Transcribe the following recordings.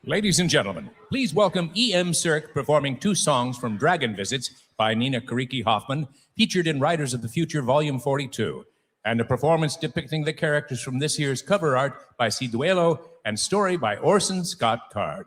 Ladies and gentlemen, please welcome E.M. Cirque performing two songs from Dragon Visits by Nina Kiriki Hoffman, featured in Riders of the Future Volume 42, and a performance depicting the characters from this year's cover art by Ciduelo and story by Orson Scott Card.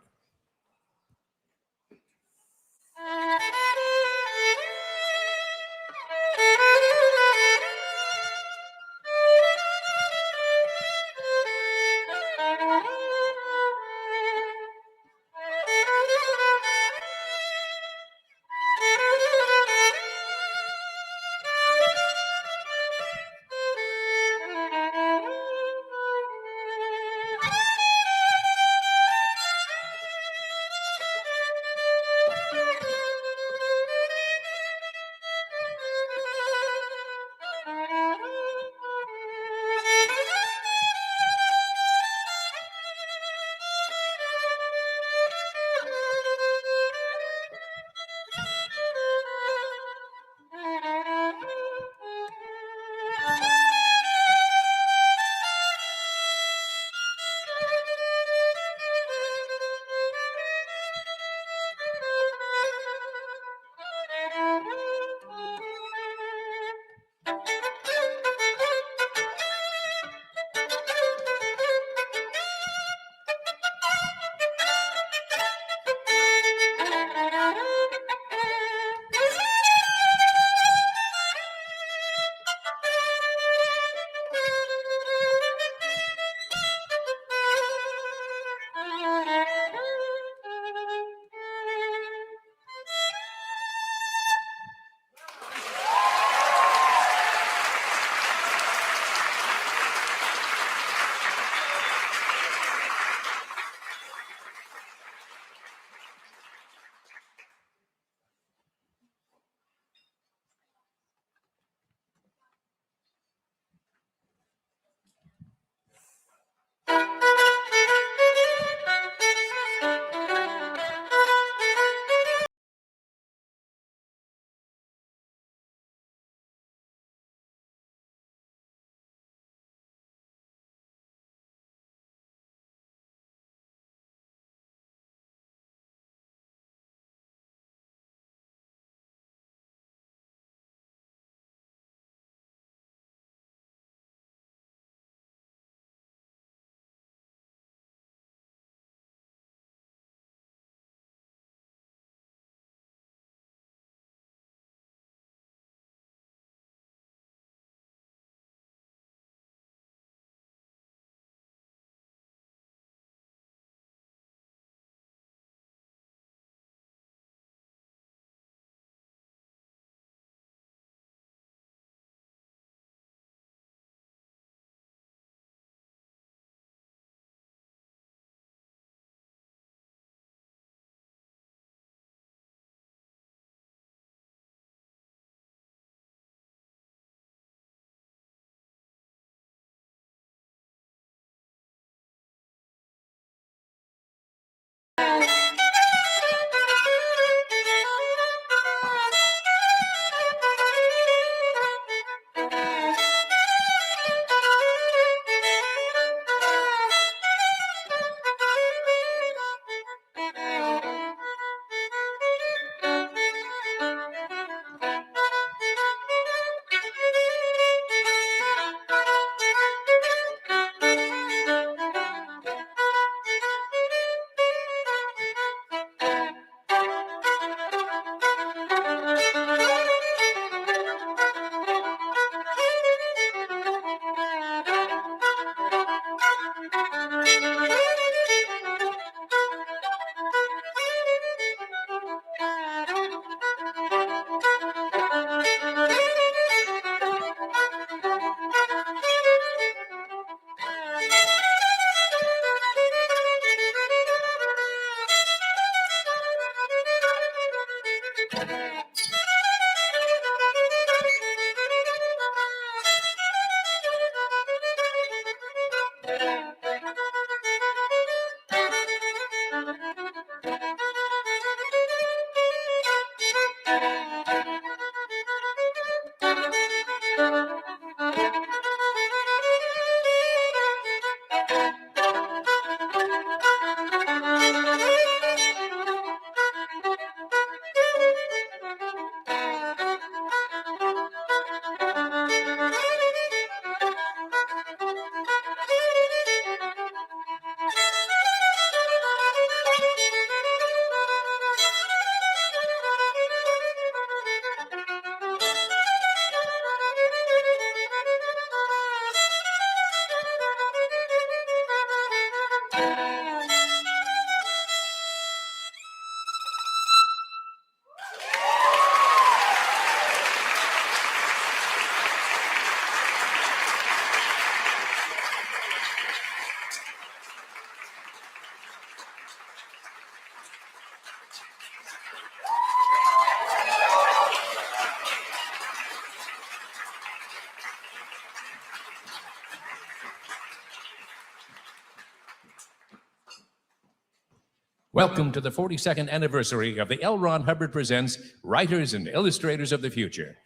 Welcome to the 42nd anniversary of the L. Ron Hubbard Presents Writers and Illustrators of the Future.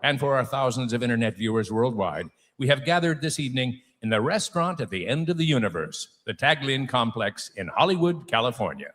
And for our thousands of internet viewers worldwide, we have gathered this evening in the restaurant at the end of the universe, the Taglin Complex in Hollywood, California.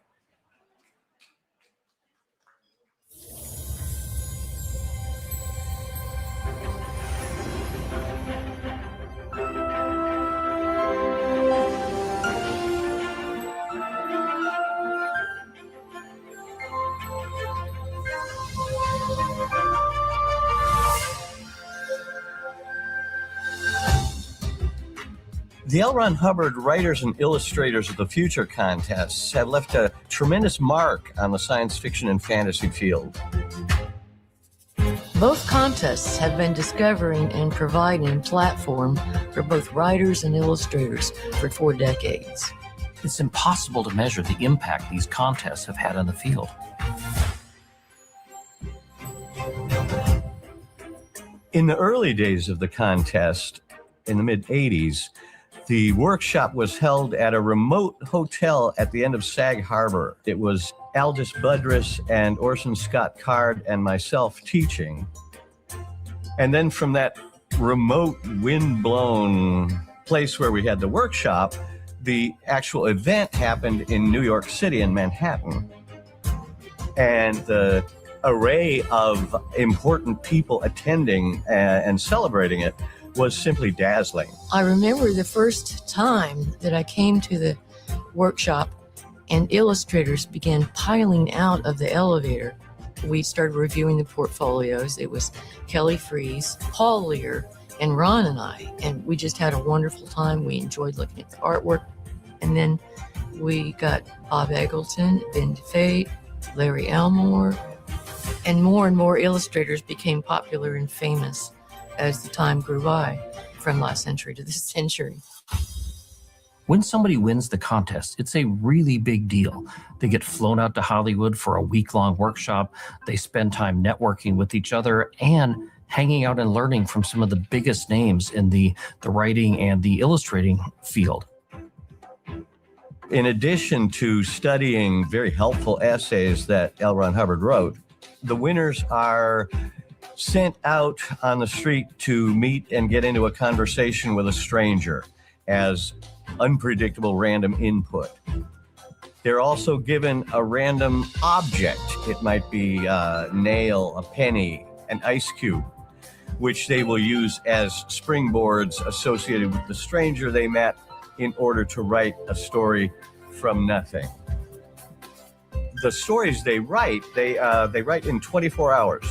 The L. Ron Hubbard Writers and Illustrators of the Future contests have left a tremendous mark on the science fiction and fantasy field. Both contests have been discovering and providing platform for both writers and illustrators for 4 decades. It's impossible to measure the impact these contests have had on the field. In the early days of the contest, in the mid-'80s, the workshop was held at a remote hotel at the end of Sag Harbor. It was Aldous Budrus and Orson Scott Card and myself teaching. And then from that remote, wind-blown place where we had the workshop, the actual event happened in New York City in Manhattan. And the array of important people attending and celebrating it was simply dazzling. I remember the first time that I came to the workshop and illustrators began piling out of the elevator. We started reviewing the portfolios. It was Kelly Freese, Paul Lear, and Ron and I, and we just had a wonderful time. We enjoyed looking at the artwork. And then we got Bob Eggleton, Ben DeFate, Larry Elmore, and more illustrators became popular and famous as the time grew by, from last century to this century. When somebody wins the contest, it's a really big deal. They get flown out to Hollywood for a week-long workshop. They spend time networking with each other and hanging out and learning from some of the biggest names in the writing and the illustrating field. In addition to studying very helpful essays that L. Ron Hubbard wrote, the winners are sent out on the street to meet and get into a conversation with a stranger as unpredictable random input. They're also given a random object. It might be a nail, a penny, an ice cube, which they will use as springboards associated with the stranger they met in order to write a story from nothing. The stories they write in 24 hours,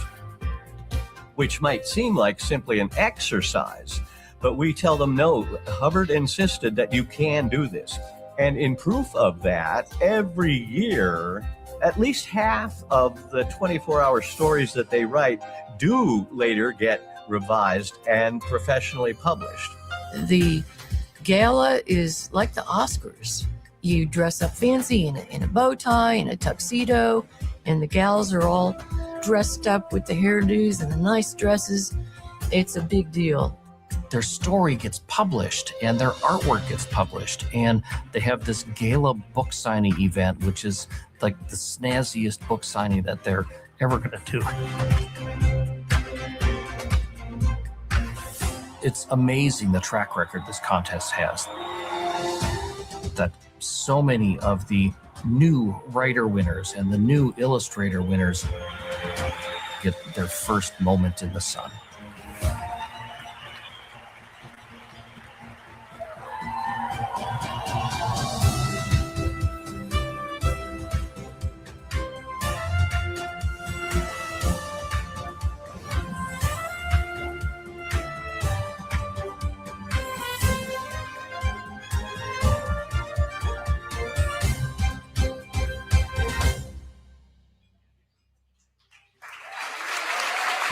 which might seem like simply an exercise, but we tell them, no, Hubbard insisted that you can do this. And in proof of that, every year, at least half of the 24-hour stories that they write do later get revised and professionally published. The gala is like the Oscars. You dress up fancy in a bow tie and a tuxedo, and the gals are all dressed up with the hairdos and the nice dresses. It's a big deal. Their story gets published and their artwork gets published, and they have this gala book signing event, which is like the snazziest book signing that they're ever going to do. It's amazing the track record this contest has. That so many of the new writer winners and the new illustrator winners get their first moment in the sun.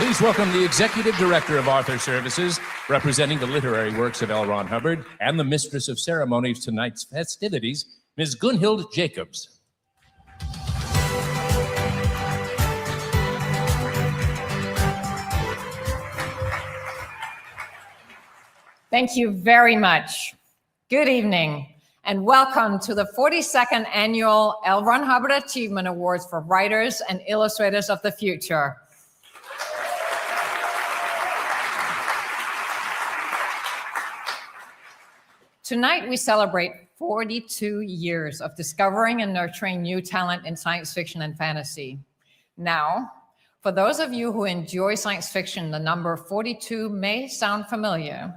Please welcome the Executive Director of Author Services, representing the literary works of L. Ron Hubbard, and the Mistress of Ceremonies tonight's festivities, Ms. Gunhild Jacobs. Thank you very much. Good evening, and welcome to the 42nd Annual L. Ron Hubbard Achievement Awards for Writers and Illustrators of the Future. Tonight, we celebrate 42 years of discovering and nurturing new talent in science fiction and fantasy. Now, for those of you who enjoy science fiction, the number 42 may sound familiar.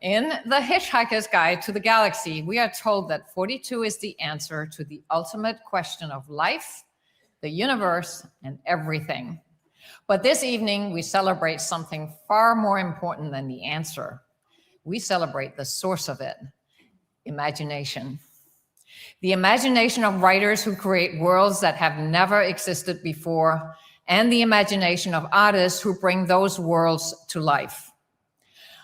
In The Hitchhiker's Guide to the Galaxy, we are told that 42 is the answer to the ultimate question of life, the universe, and everything. But this evening, we celebrate something far more important than the answer. We celebrate the source of it, imagination. The imagination of writers who create worlds that have never existed before, and the imagination of artists who bring those worlds to life.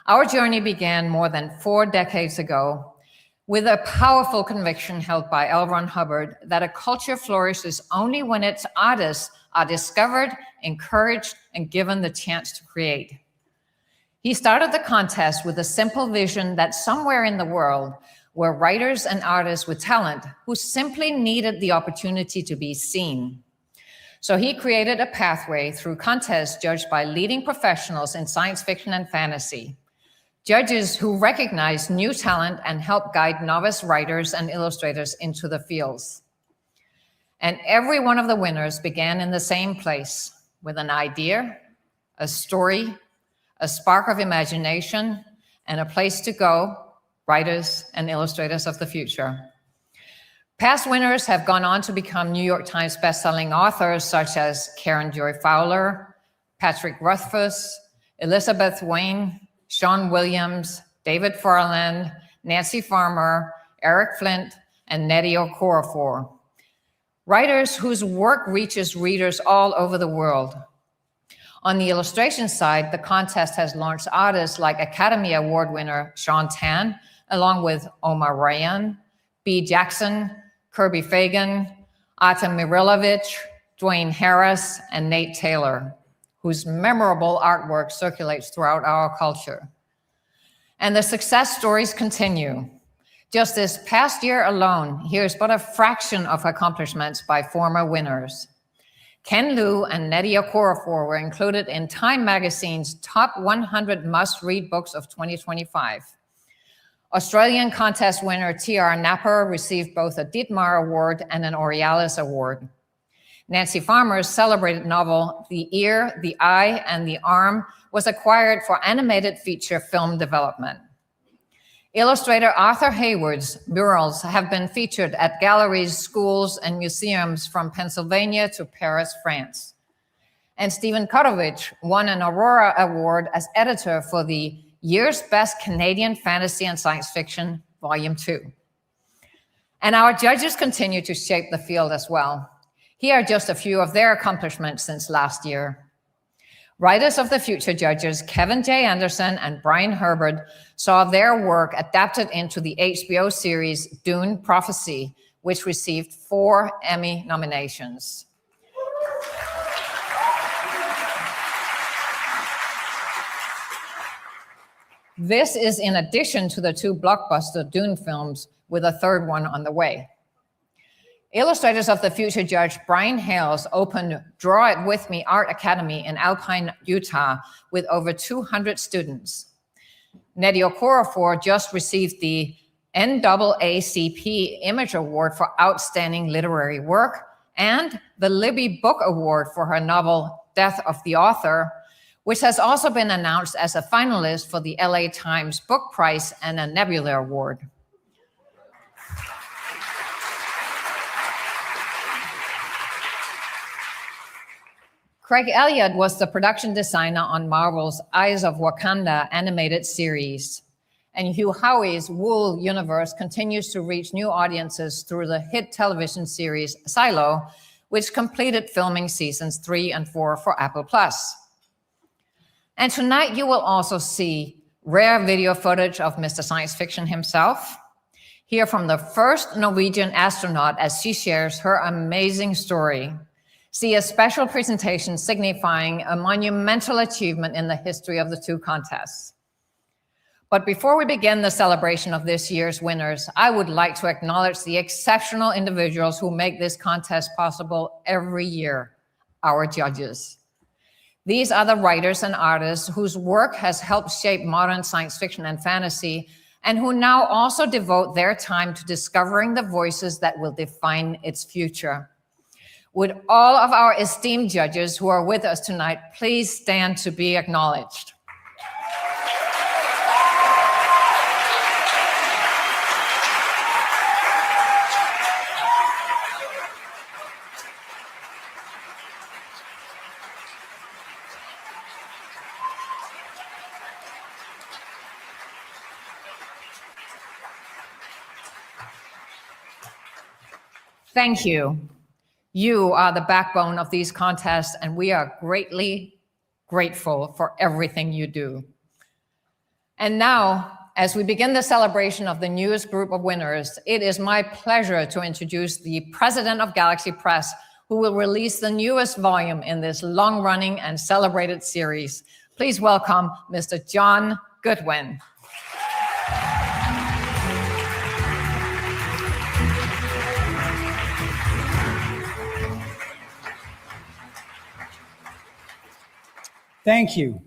Our journey began more than 4 decades ago with a powerful conviction held by L. Ron Hubbard that a culture flourishes only when its artists are discovered, encouraged, and given the chance to create. He started the contest with a simple vision that somewhere in the world were writers and artists with talent who simply needed the opportunity to be seen. So he created a pathway through contests judged by leading professionals in science fiction and fantasy, judges who recognize new talent and help guide novice writers and illustrators into the fields. And every one of the winners began in the same place with an idea, a story, a spark of imagination, and a place to go, writers and illustrators of the future. Past winners have gone on to become New York Times bestselling authors such as Karen Joy Fowler, Patrick Rothfuss, Elizabeth Wayne, Sean Williams, David Farland, Nancy Farmer, Eric Flint, and Nnedi Okorafor. Writers whose work reaches readers all over the world. On the illustration side, the contest has launched artists like Academy Award winner Sean Tan, along with Omar Ryan, B. Jackson, Kirby Fagan, Artem Mirilovich, Dwayne Harris, and Nate Taylor, whose memorable artwork circulates throughout our culture. And the success stories continue. Just this past year alone, here's but a fraction of accomplishments by former winners. Ken Liu and Nnedi Okorafor were included in Time Magazine's top 100 must-read books of 2025. Australian contest winner T.R. Napper received both a Dietmar Award and an Aurealis Award. Nancy Farmer's celebrated novel, The Ear, the Eye, and the Arm, was acquired for animated feature film development. Illustrator Arthur Hayward's murals have been featured at galleries, schools, and museums from Pennsylvania to Paris, France. And Stephen Kotovich won an Aurora Award as editor for the Year's Best Canadian Fantasy and Science Fiction, Volume 2. And our judges continue to shape the field as well. Here are just a few of their accomplishments since last year. Writers of the Future judges Kevin J. Anderson and Brian Herbert saw their work adapted into the HBO series Dune Prophecy, which received 4 Emmy nominations. This is in addition to the 2 blockbuster Dune films, with a 3rd one on the way. Illustrators of the Future judge Brian Hales opened Draw It With Me Art Academy in Alpine, Utah, with over 200 students. Nnedi Okorafor just received the NAACP Image Award for Outstanding Literary Work and the Libby Book Award for her novel Death of the Author, which has also been announced as a finalist for the LA Times Book Prize and a Nebula Award. Craig Elliott was the production designer on Marvel's Eyes of Wakanda animated series. And Hugh Howey's Wool universe continues to reach new audiences through the hit television series Silo, which completed filming seasons 3 and 4 for Apple+. And tonight you will also see rare video footage of Mr. Science Fiction himself, hear from the first Norwegian astronaut as she shares her amazing story, see a special presentation signifying a monumental achievement in the history of the two contests. But before we begin the celebration of this year's winners, I would like to acknowledge the exceptional individuals who make this contest possible every year, our judges. These are the writers and artists whose work has helped shape modern science fiction and fantasy, and who now also devote their time to discovering the voices that will define its future. Would all of our esteemed judges who are with us tonight please stand to be acknowledged? Thank you. You are the backbone of these contests, and we are greatly grateful for everything you do. And now, as we begin the celebration of the newest group of winners, it is my pleasure to introduce the president of Galaxy Press, who will release the newest volume in this long-running and celebrated series. Please welcome Mr. John Goodwin. Thank you.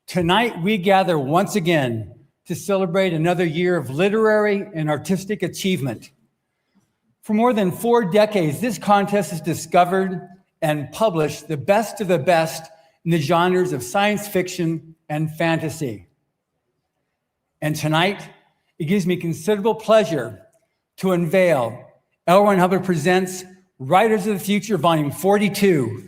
Tonight, we gather once again to celebrate another year of literary and artistic achievement. For more than 4 decades, this contest has discovered and published the best of the best in the genres of science fiction and fantasy. And tonight, it gives me considerable pleasure to unveil L. Ron Hubbard Presents Writers of the Future, Volume 42.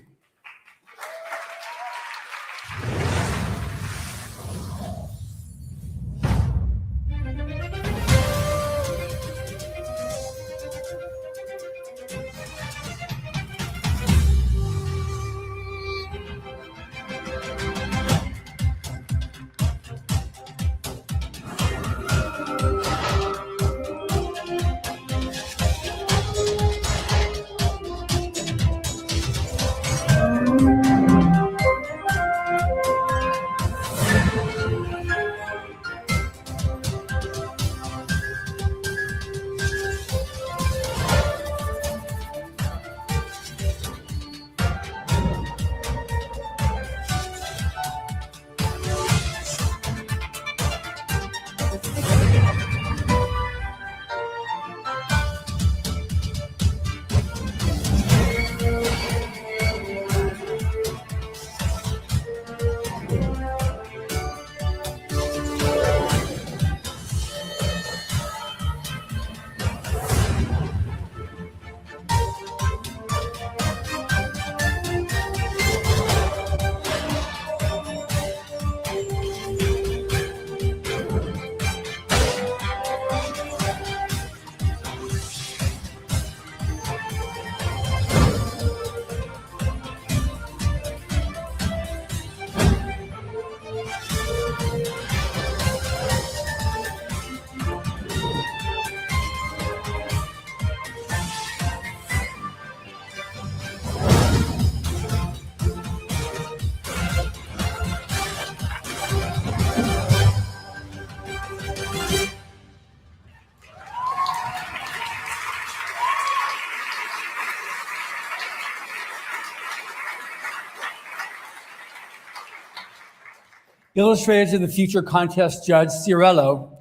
Illustrators of the Future contest judge Ciarello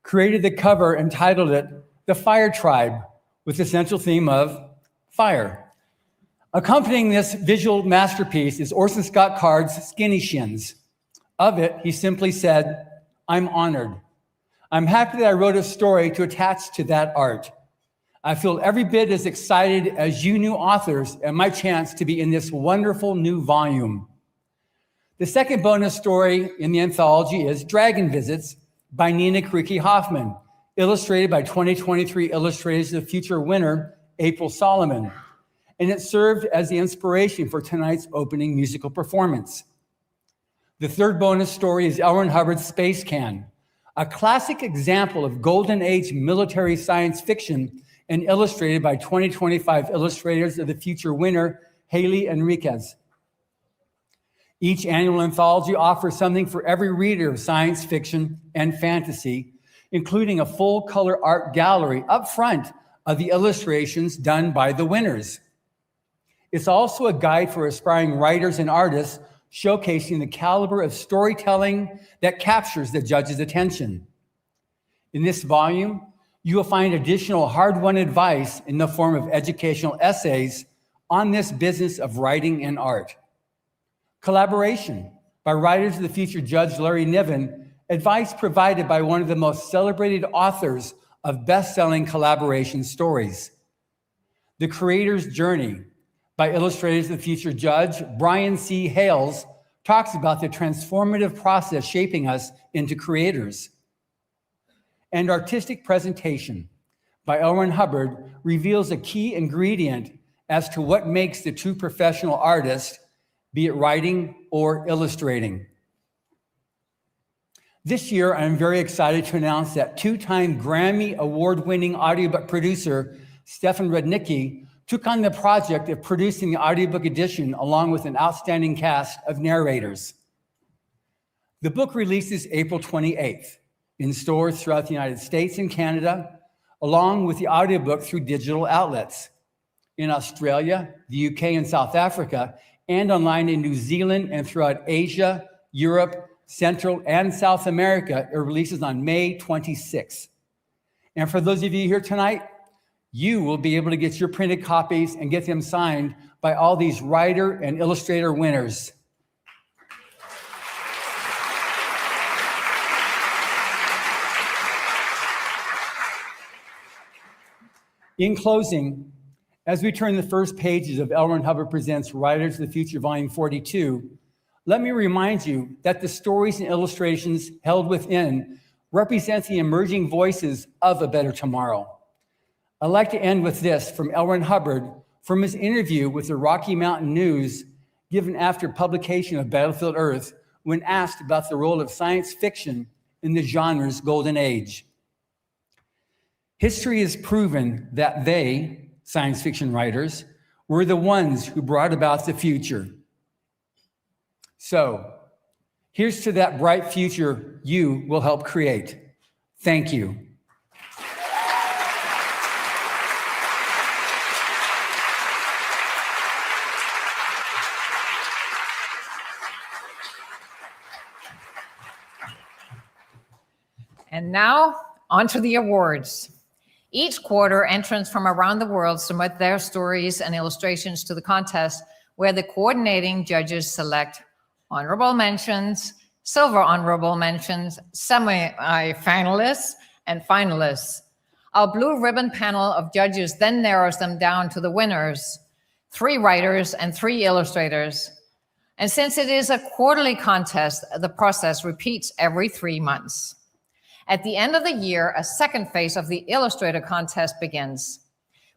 created the cover and titled it The Fire Tribe, with the central theme of fire. Accompanying this visual masterpiece is Orson Scott Card's Skinny Shins. Of it, he simply said, "I'm honored. I'm happy that I wrote a story to attach to that art. I feel every bit as excited as you new authors at my chance to be in this wonderful new volume." The second bonus story in the anthology is Dragon Visits by Nina Kiriki Hoffman, illustrated by 2023 Illustrators of the Future winner, April Solomon. And it served as the inspiration for tonight's opening musical performance. The third bonus story is L. Ron Hubbard's Space Can, a classic example of Golden Age military science fiction and illustrated by 2025 Illustrators of the Future winner, Haley Enriquez. Each annual anthology offers something for every reader of science fiction and fantasy, including a full-color art gallery up front of the illustrations done by the winners. It's also a guide for aspiring writers and artists, showcasing the caliber of storytelling that captures the judge's attention. In this volume, you will find additional hard-won advice in the form of educational essays on this business of writing and art. Collaboration by Writers of the Future Judge Larry Niven, advice provided by one of the most celebrated authors of best-selling collaboration stories. The Creator's Journey by Illustrators of the Future Judge Brian C. Hales talks about the transformative process shaping us into creators. And Artistic Presentation by L. Ron Hubbard reveals a key ingredient as to what makes the true professional artist, be it writing or illustrating. This year, I'm very excited to announce that two-time Grammy Award-winning audiobook producer Stefan Rudnicki took on the project of producing the audiobook edition along with an outstanding cast of narrators. The book releases April 28th in stores throughout the United States and Canada, along with the audiobook through digital outlets. In Australia, the UK, and South Africa, and online in New Zealand and throughout Asia, Europe, Central, and South America, it releases on May 26th. And for those of you here tonight, you will be able to get your printed copies and get them signed by all these writer and illustrator winners. In closing, as we turn the first pages of L. Ron Hubbard Presents Writers of the Future, Volume 42, let me remind you that the stories and illustrations held within represent the emerging voices of a better tomorrow. I'd like to end with this from L. Ron Hubbard from his interview with the Rocky Mountain News given after publication of Battlefield Earth when asked about the role of science fiction in the genre's golden age. History has proven that they, science fiction writers, were the ones who brought about the future. So, here's to that bright future you will help create. Thank you. And now, on to the awards. Each quarter, entrants from around the world submit their stories and illustrations to the contest, where the coordinating judges select honorable mentions, silver honorable mentions, semi-finalists, and finalists. Our blue ribbon panel of judges then narrows them down to the winners, 3 writers and 3 illustrators. And since it is a quarterly contest, the process repeats every 3 months. At the end of the year, a second phase of the illustrator contest begins.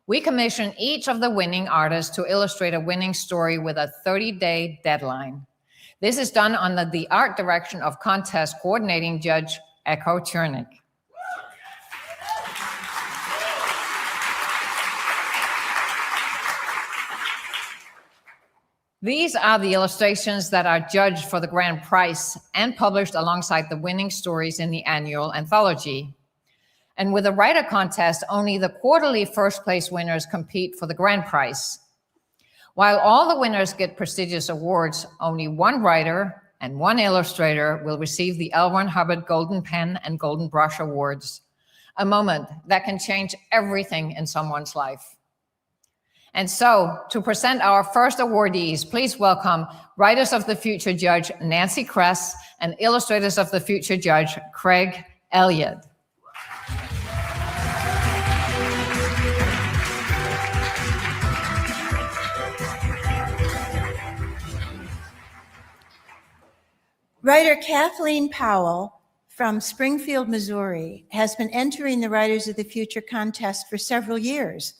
We commission each of the winning artists to illustrate a winning story with a 30-day deadline. This is done under the art direction of contest coordinating judge Echo Chernick. These are the illustrations that are judged for the grand prize and published alongside the winning stories in the annual anthology. And with a writer contest, only the quarterly first place winners compete for the grand prize. While all the winners get prestigious awards, only 1 writer and 1 illustrator will receive the L. Ron Hubbard Golden Pen and Golden Brush Awards, a moment that can change everything in someone's life. And so, to present our first awardees, please welcome Writers of the Future Judge Nancy Kress and Illustrators of the Future Judge Craig Elliott. Writer Kathleen Powell from Springfield, Missouri, has been entering the Writers of the Future contest for several years,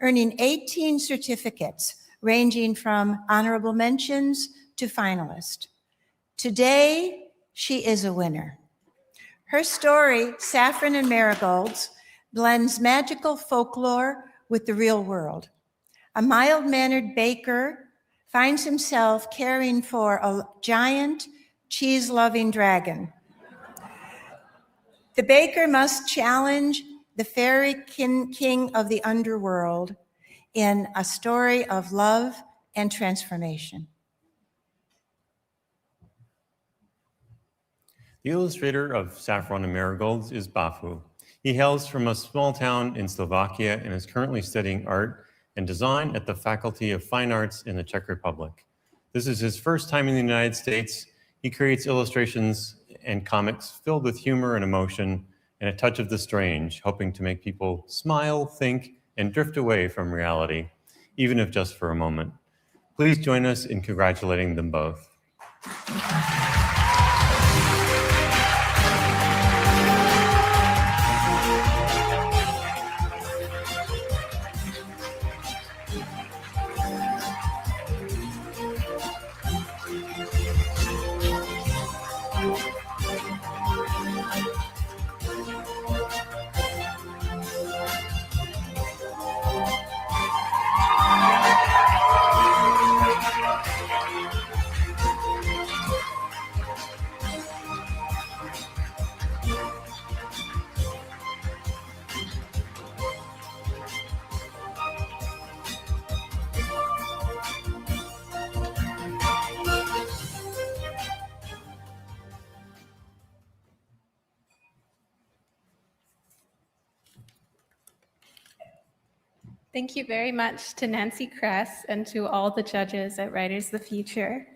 earning 18 certificates ranging from honorable mentions to finalist. Today, she is a winner. Her story, Saffron and Marigolds, blends magical folklore with the real world. A mild-mannered baker finds himself caring for a giant, cheese-loving dragon. The baker must challenge the fairy king of the underworld in a story of love and transformation. The illustrator of Saffron and Marigolds is Bafu. He hails from a small town in Slovakia and is currently studying art and design at the Faculty of Fine Arts in the Czech Republic. This is his first time in the United States. He creates illustrations and comics filled with humor and emotion and a touch of the strange, hoping to make people smile, think, and drift away from reality, even if just for a moment. Please join us in congratulating them both. Thank you very much to Nancy Kress and to all the judges at Writers of the Future,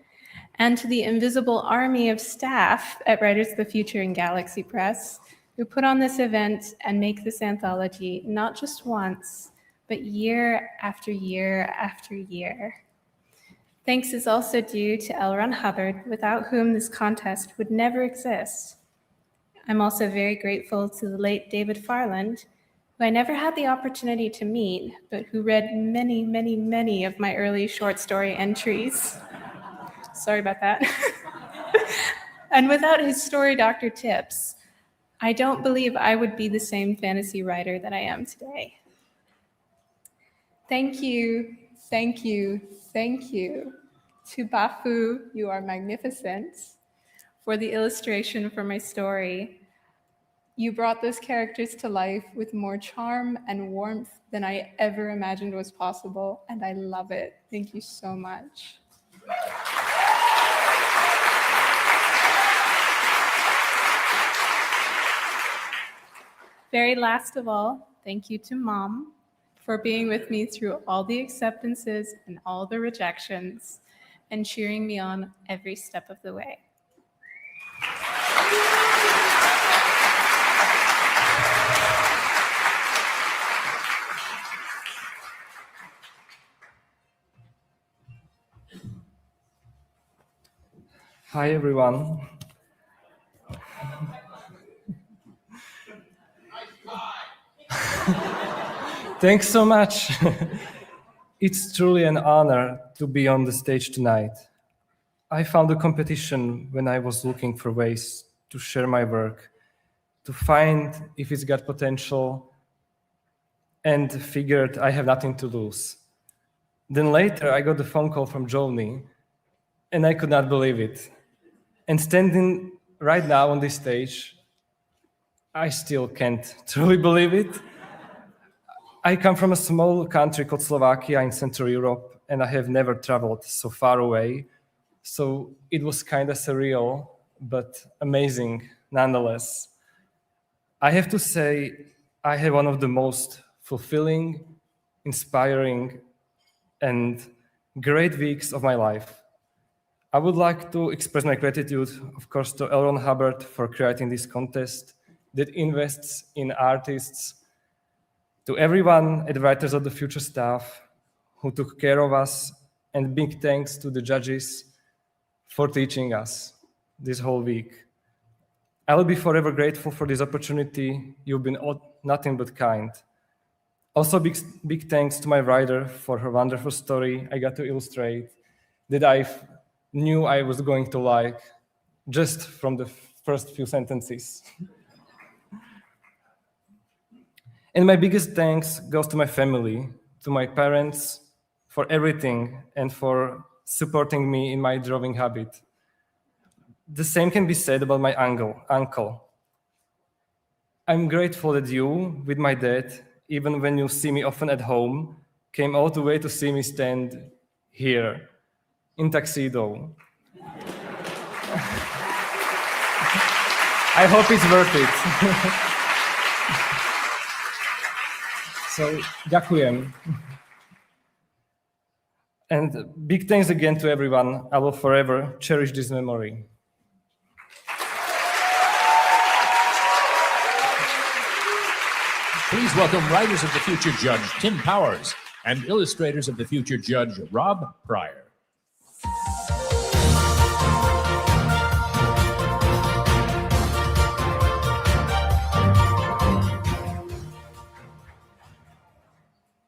and to the invisible army of staff at Writers of the Future and Galaxy Press, who put on this event and make this anthology not just once, but year after year after year. Thanks is also due to L. Ron Hubbard, without whom this contest would never exist. I'm also very grateful to the late David Farland, who I never had the opportunity to meet, but who read many, many, many of my early short story entries. Sorry about that. And without his story doctor tips, I don't believe I would be the same fantasy writer that I am today. Thank you, thank you, thank you to Bafu, you are magnificent, for the illustration for my story. You brought those characters to life with more charm and warmth than I ever imagined was possible, and I love it. Thank you so much. Very last of all, thank you to Mom for being with me through all the acceptances and all the rejections and cheering me on every step of the way. Hi, everyone. Thanks so much. It's truly an honor to be on the stage tonight. I found the competition when I was looking for ways to share my work, to find if it's got potential, and figured I have nothing to lose. Then later, I got a phone call from Joni, and I could not believe it. And standing right now on this stage, I still can't truly believe it. I come from a small country called Slovakia in Central Europe, and I have never traveled so far away. So it was kind of surreal, but amazing nonetheless. I have to say, I had one of the most fulfilling, inspiring, and great weeks of my life. I would like to express my gratitude, of course, to L. Ron Hubbard for creating this contest that invests in artists, to everyone at Writers of the Future staff who took care of us, and big thanks to the judges for teaching us this whole week. I will be forever grateful for this opportunity. You've been nothing but kind. Also, big thanks to my writer for her wonderful story I got to illustrate that I knew I was going to like just from the first few sentences. And my biggest thanks goes to my family, to my parents, for everything and for supporting me in my drawing habit. The same can be said about my uncle. I'm grateful that you, with my dad, even when you see me often at home, came all the way to see me stand here in tuxedo. I hope it's worth it. So, ďakujem. And big thanks again to everyone. I will forever cherish this memory. Please welcome Writers of the Future Judge Tim Powers and Illustrators of the Future Judge Rob Pryor.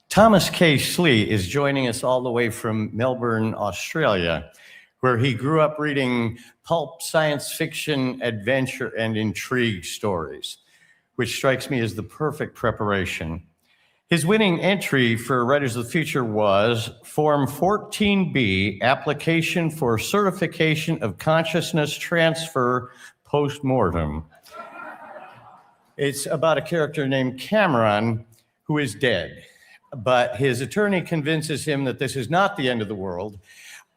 Thomas K. Slee is joining us all the way from Melbourne, Australia, where he grew up reading pulp science fiction, adventure, and intrigue stories, which strikes me as the perfect preparation. His winning entry for Writers of the Future was Form 14B, Application for Certification of Consciousness Transfer Post-Mortem. It's about a character named Cameron who is dead, but his attorney convinces him that this is not the end of the world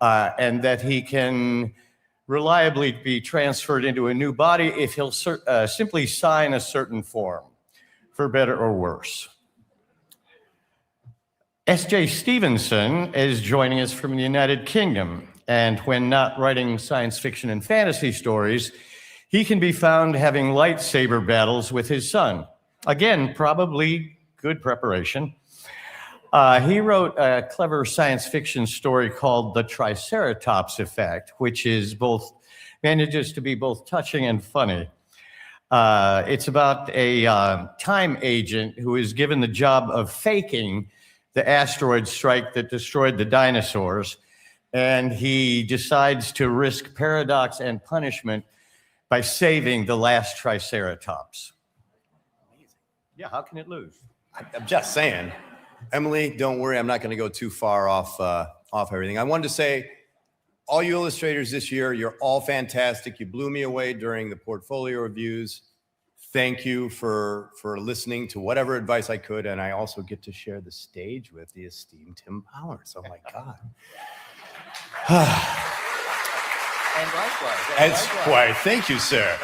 and that he can reliably be transferred into a new body if he'll simply sign a certain form, for better or worse. S.J. Stevenson is joining us from the United Kingdom, and when not writing science fiction and fantasy stories, he can be found having lightsaber battles with his son. Again, probably good preparation. He wrote a clever science fiction story called The Triceratops Effect, which manages to be both touching and funny. It's about a time agent who is given the job of faking the asteroid strike that destroyed the dinosaurs, and he decides to risk paradox and punishment by saving the last Triceratops. Amazing. Yeah, how can it lose? I'm just saying. Emily, don't worry. I'm not going to go too far off everything. I wanted to say, all you illustrators this year, you're all fantastic. You blew me away during the portfolio reviews. Thank you for listening to whatever advice I could. And I also get to share the stage with the esteemed Tim Powers. Oh, my God. And likewise. That's why. Thank you, sir.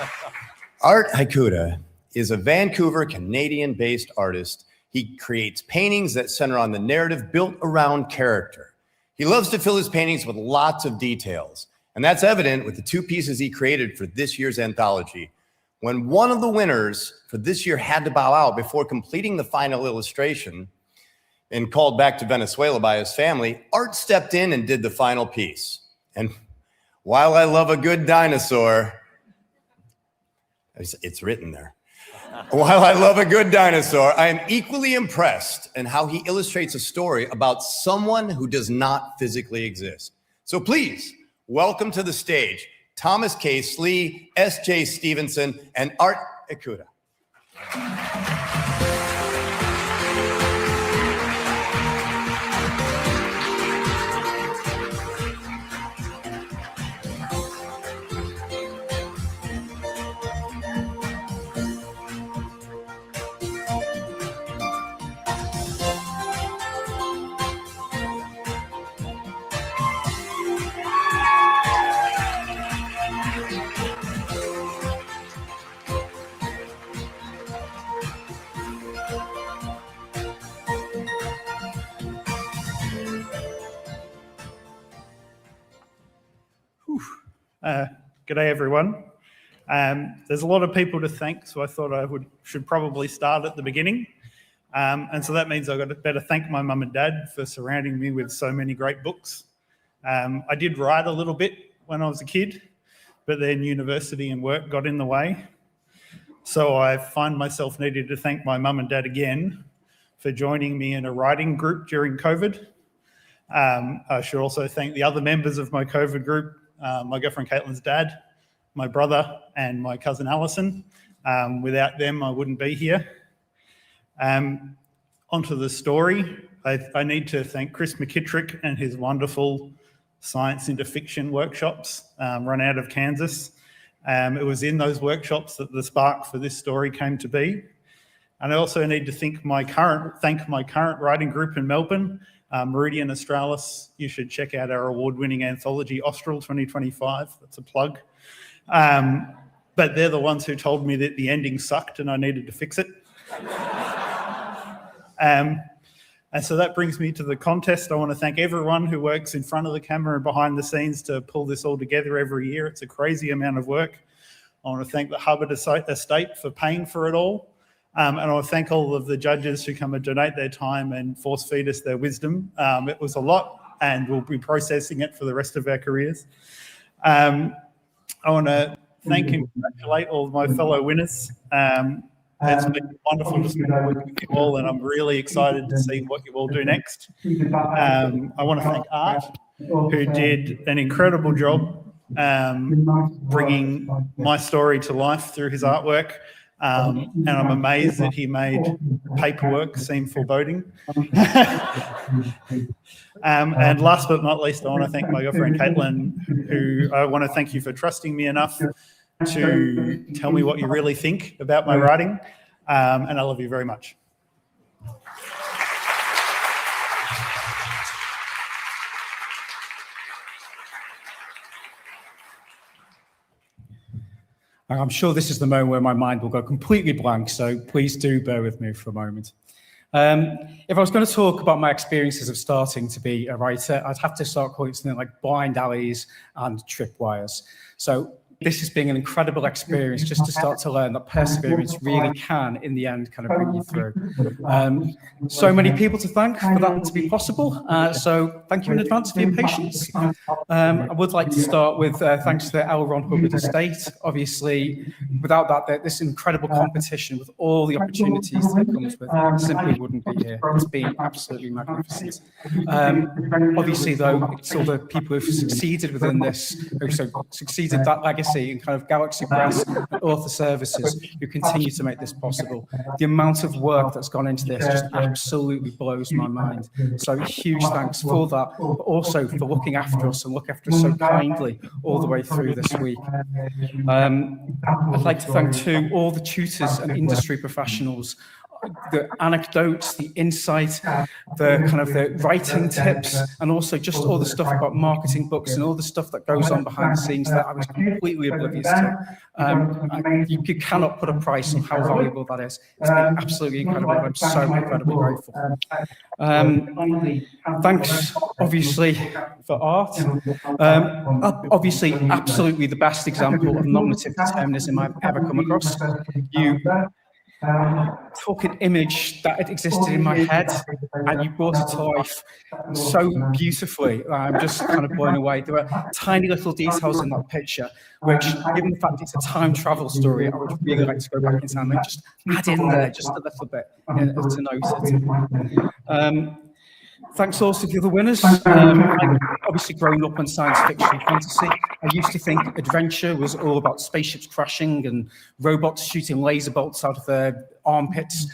Art Haikuda is a Vancouver, Canadian-based artist. He creates paintings that center on the narrative built around character. He loves to fill his paintings with lots of details, and that's evident with the two pieces he created for this year's anthology. When one of the winners for this year had to bow out before completing the final illustration and called back to Venezuela by his family, Art stepped in and did the final piece. And while I love a good dinosaur, it's written there. While I love a good dinosaur, I am equally impressed in how he illustrates a story about someone who does not physically exist. So please, welcome to the stage, Thomas K. Slee, S.J. Stevenson, and Art Haikuda. Good day, everyone. There's a lot of people to thank, so I thought I should probably start at the beginning. And so that means I've got to better thank my mum and dad for surrounding me with so many great books. I did write a little bit when I was a kid, but then university and work got in the way. So I find myself needing to thank my mum and dad again for joining me in a writing group during COVID. I should also thank the other members of my COVID group, my girlfriend Caitlin's dad, my brother and my cousin Alison. Without them, I wouldn't be here. Onto the story. I need to thank Chris McKittrick and his wonderful science into fiction workshops run out of Kansas. It was in those workshops that the spark for this story came to be. And I also need to thank my current writing group in Melbourne, Meridian Australis. You should check out our award-winning anthology, Austral 2025. That's a plug. But they're the ones who told me that the ending sucked and I needed to fix it. And so that brings me to the contest. I want to thank everyone who works in front of the camera and behind the scenes to pull this all together every year. It's a crazy amount of work. I want to thank the Hubbard estate for paying for it all. And I want to thank all of the judges who come and donate their time and force feed us their wisdom. It was a lot, and we'll be processing it for the rest of our careers. I want to thank and congratulate all of my fellow winners. It's been wonderful to spend with you all, and I'm really excited to see what you all do next. I want to thank Art, who did an incredible job bringing my story to life through his artwork. And I'm amazed that he made paperwork seem foreboding. And last but not least, I want to thank my girlfriend, Caitlin, who I want to thank you for trusting me enough to tell me what you really think about my writing. And I love you very much. I'm sure this is the moment where my mind will go completely blank, so please do bear with me for a moment. If I was going to talk about my experiences of starting to be a writer, I'd have to start calling it something like blind alleys and tripwires. So this has been an incredible experience just to start to learn that perseverance really can, in the end, kind of bring you through. So many people to thank for that to be possible. So thank you in advance for your patience. I would like to start with thanks to the L. Ron Hubbard estate. Obviously, without that, this incredible competition with all the opportunities that it comes with simply wouldn't be here. It's been absolutely magnificent. Obviously, though, it's all the people who've succeeded within this, who've succeeded that legacy and kind of Galaxy Press and Author Services who continue to make this possible. The amount of work that's gone into this just absolutely blows my mind. So huge thanks for that, but also for looking after us and looking after us so kindly all the way through this week. I'd like to thank too all the tutors and industry professionals, the anecdotes, the insight, the kind of the writing tips, and also just all the stuff about marketing books and all the stuff that goes on behind the scenes that I was completely oblivious to. You cannot put a price on how valuable that is. It's been absolutely incredible. I'm so incredibly grateful. Thanks, obviously, for Art. Obviously, absolutely the best example of nominative determinism I've ever come across. You took an image that had existed in my head and you brought it to life so beautifully. I'm just kind of blown away. There were tiny little details in that picture, which, given the fact it's a time travel story, I would really like to go back in time and just add in there just a little bit to note it. Thanks also to the winners. I've obviously grown up on science fiction and fantasy. I used to think adventure was all about spaceships crashing and robots shooting laser bolts out of their armpits.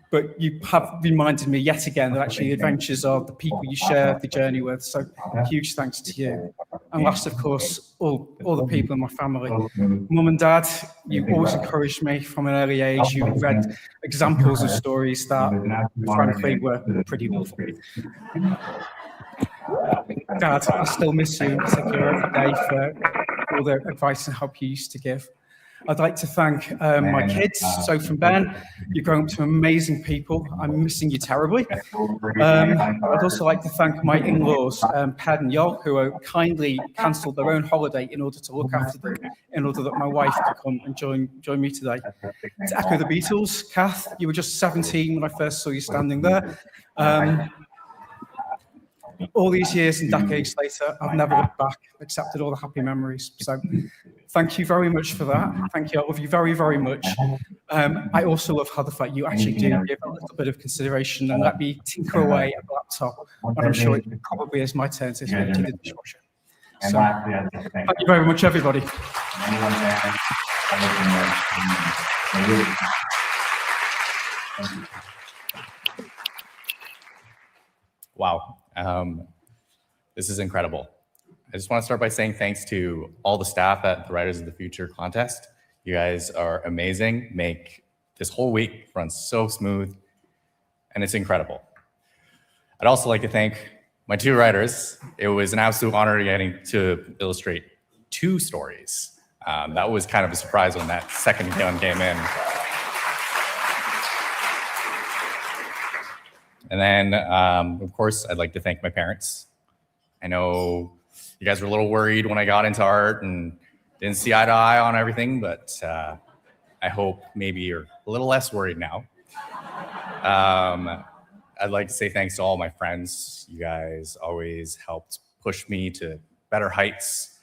But you have reminded me yet again that actually adventures are the people you share the journey with. So huge thanks to you. And last, of course, all the people in my family. Mum and Dad, you always encouraged me from an early age. You read examples of stories that, frankly, were pretty awful. Dad, I still miss you in particular every day for all the advice and help you used to give. I'd like to thank my kids. So from Ben, you've grown up to amazing people. I'm missing you terribly. I'd also like to thank my in-laws, Ped and Yol, who kindly cancelled their own holiday in order to look after them, in order that my wife could come and join me today. To echo the Beatles, Kath, you were just 17 when I first saw you standing there. All these years and decades later, I've never looked back, accepted all the happy memories. So thank you very much for that. Thank you. I love you very, very much. I also love how the fact you actually do give a little bit of consideration and let me tinker away at the laptop when I'm sure it probably is my turn to empty the dishwasher. And So, lastly, I'd like to thank thank you very much, everybody. anyone there. Wow. This is incredible. I just want to start by saying thanks to all the staff at the Writers of the Future contest. You guys are amazing, make this whole week run so smooth, and it's incredible. I'd also like to thank my two writers. It was an absolute honor getting to illustrate 2 stories. That was kind of a surprise when that second one came in. And then, of course, I'd like to thank my parents. I know you guys were a little worried when I got into art and didn't see eye to eye on everything, but I hope maybe you're a little less worried now. I'd like to say thanks to all my friends. You guys always helped push me to better heights,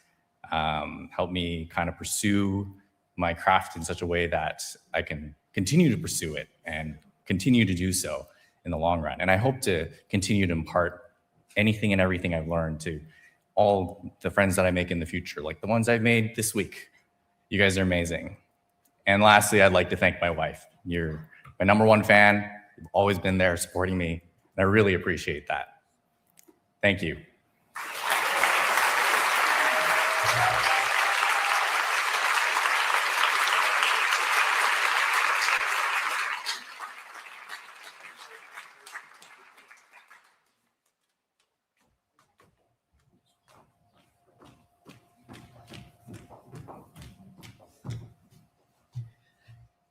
helped me kind of pursue my craft in such a way that I can continue to pursue it and continue to do so in the long run. And I hope to continue to impart anything and everything I've learned to all the friends that I make in the future, like the ones I've made this week. You guys are amazing. And lastly, I'd like to thank my wife. You're my #1 fan. You've always been there supporting me, and I really appreciate that. Thank you.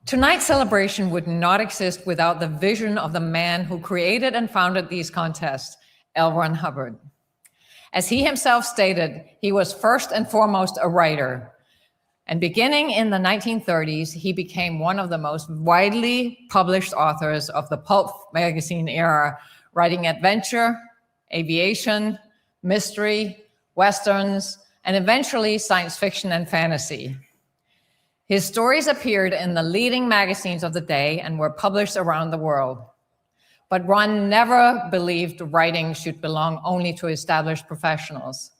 Tonight's celebration would not exist without the vision of the man who created and founded these contests, L. Ron Hubbard. As he himself stated, he was first and foremost a writer. And beginning in the 1930s, he became one of the most widely published authors of the pulp magazine era, writing adventure, aviation, mystery, westerns, and eventually science fiction and fantasy. His stories appeared in the leading magazines of the day and were published around the world. But Ron never believed writing should belong only to established professionals.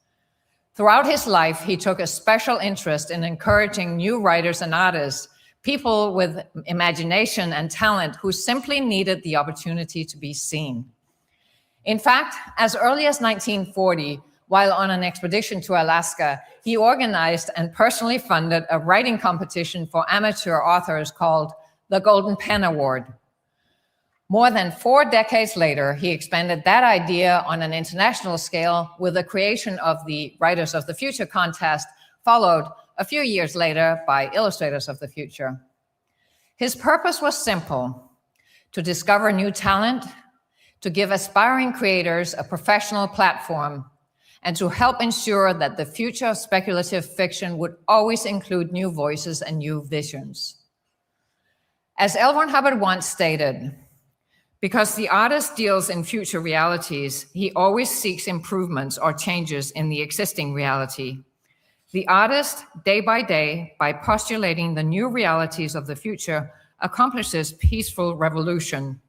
Throughout his life, he took a special interest in encouraging new writers and artists, people with imagination and talent who simply needed the opportunity to be seen. In fact, as early as 1940, while on an expedition to Alaska, he organized and personally funded a writing competition for amateur authors called the Golden Pen Award. More than 4 decades later, he expanded that idea on an international scale with the creation of the Writers of the Future contest, followed a few years later by Illustrators of the Future. His purpose was simple: to discover new talent, to give aspiring creators a professional platform, and to help ensure that the future of speculative fiction would always include new voices and new visions. As L. Ron Hubbard once stated, because the artist deals in future realities, he always seeks improvements or changes in the existing reality. The artist, day by day, by postulating the new realities of the future, accomplishes peaceful revolution.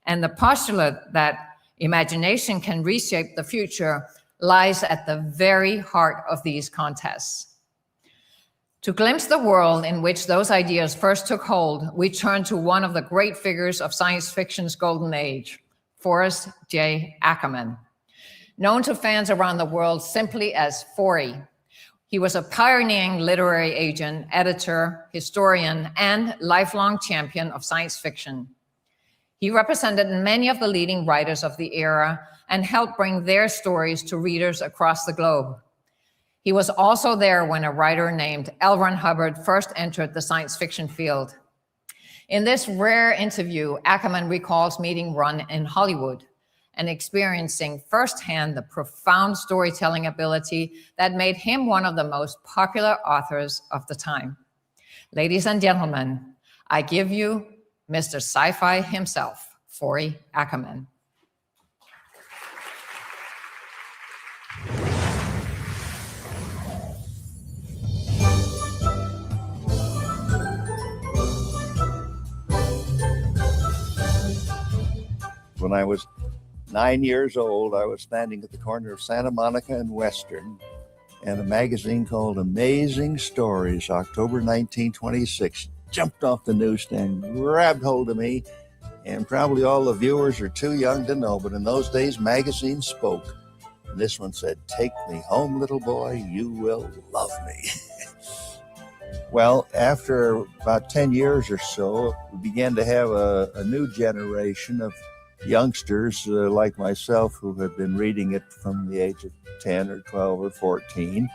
And the postulate that imagination can reshape the future lies at the very heart of these contests. To glimpse the world in which those ideas first took hold, we turn to one of the great figures of science fiction's golden age, Forrest J. Ackerman. Known to fans around the world simply as Forry, he was a pioneering literary agent, editor, historian, and lifelong champion of science fiction. He represented many of the leading writers of the era and helped bring their stories to readers across the globe. He was also there when a writer named L. Ron Hubbard first entered the science fiction field. In this rare interview, Ackerman recalls meeting Ron in Hollywood and experiencing firsthand the profound storytelling ability that made him one of the most popular authors of the time. Ladies and gentlemen, I give you Mr. Sci-Fi himself, Forry Ackerman. When I was 9 years old, I was standing at the corner of Santa Monica and Western and a magazine called Amazing Stories, October 1926, jumped off the newsstand, grabbed hold of me, and probably all the viewers are too young to know, but in those days, magazines spoke. And this one said, "Take me home, little boy, you will love me." Well, after about 10 years or so, we began to have a new generation of youngsters like myself who had been reading it from the age of 10 or 12 or 14.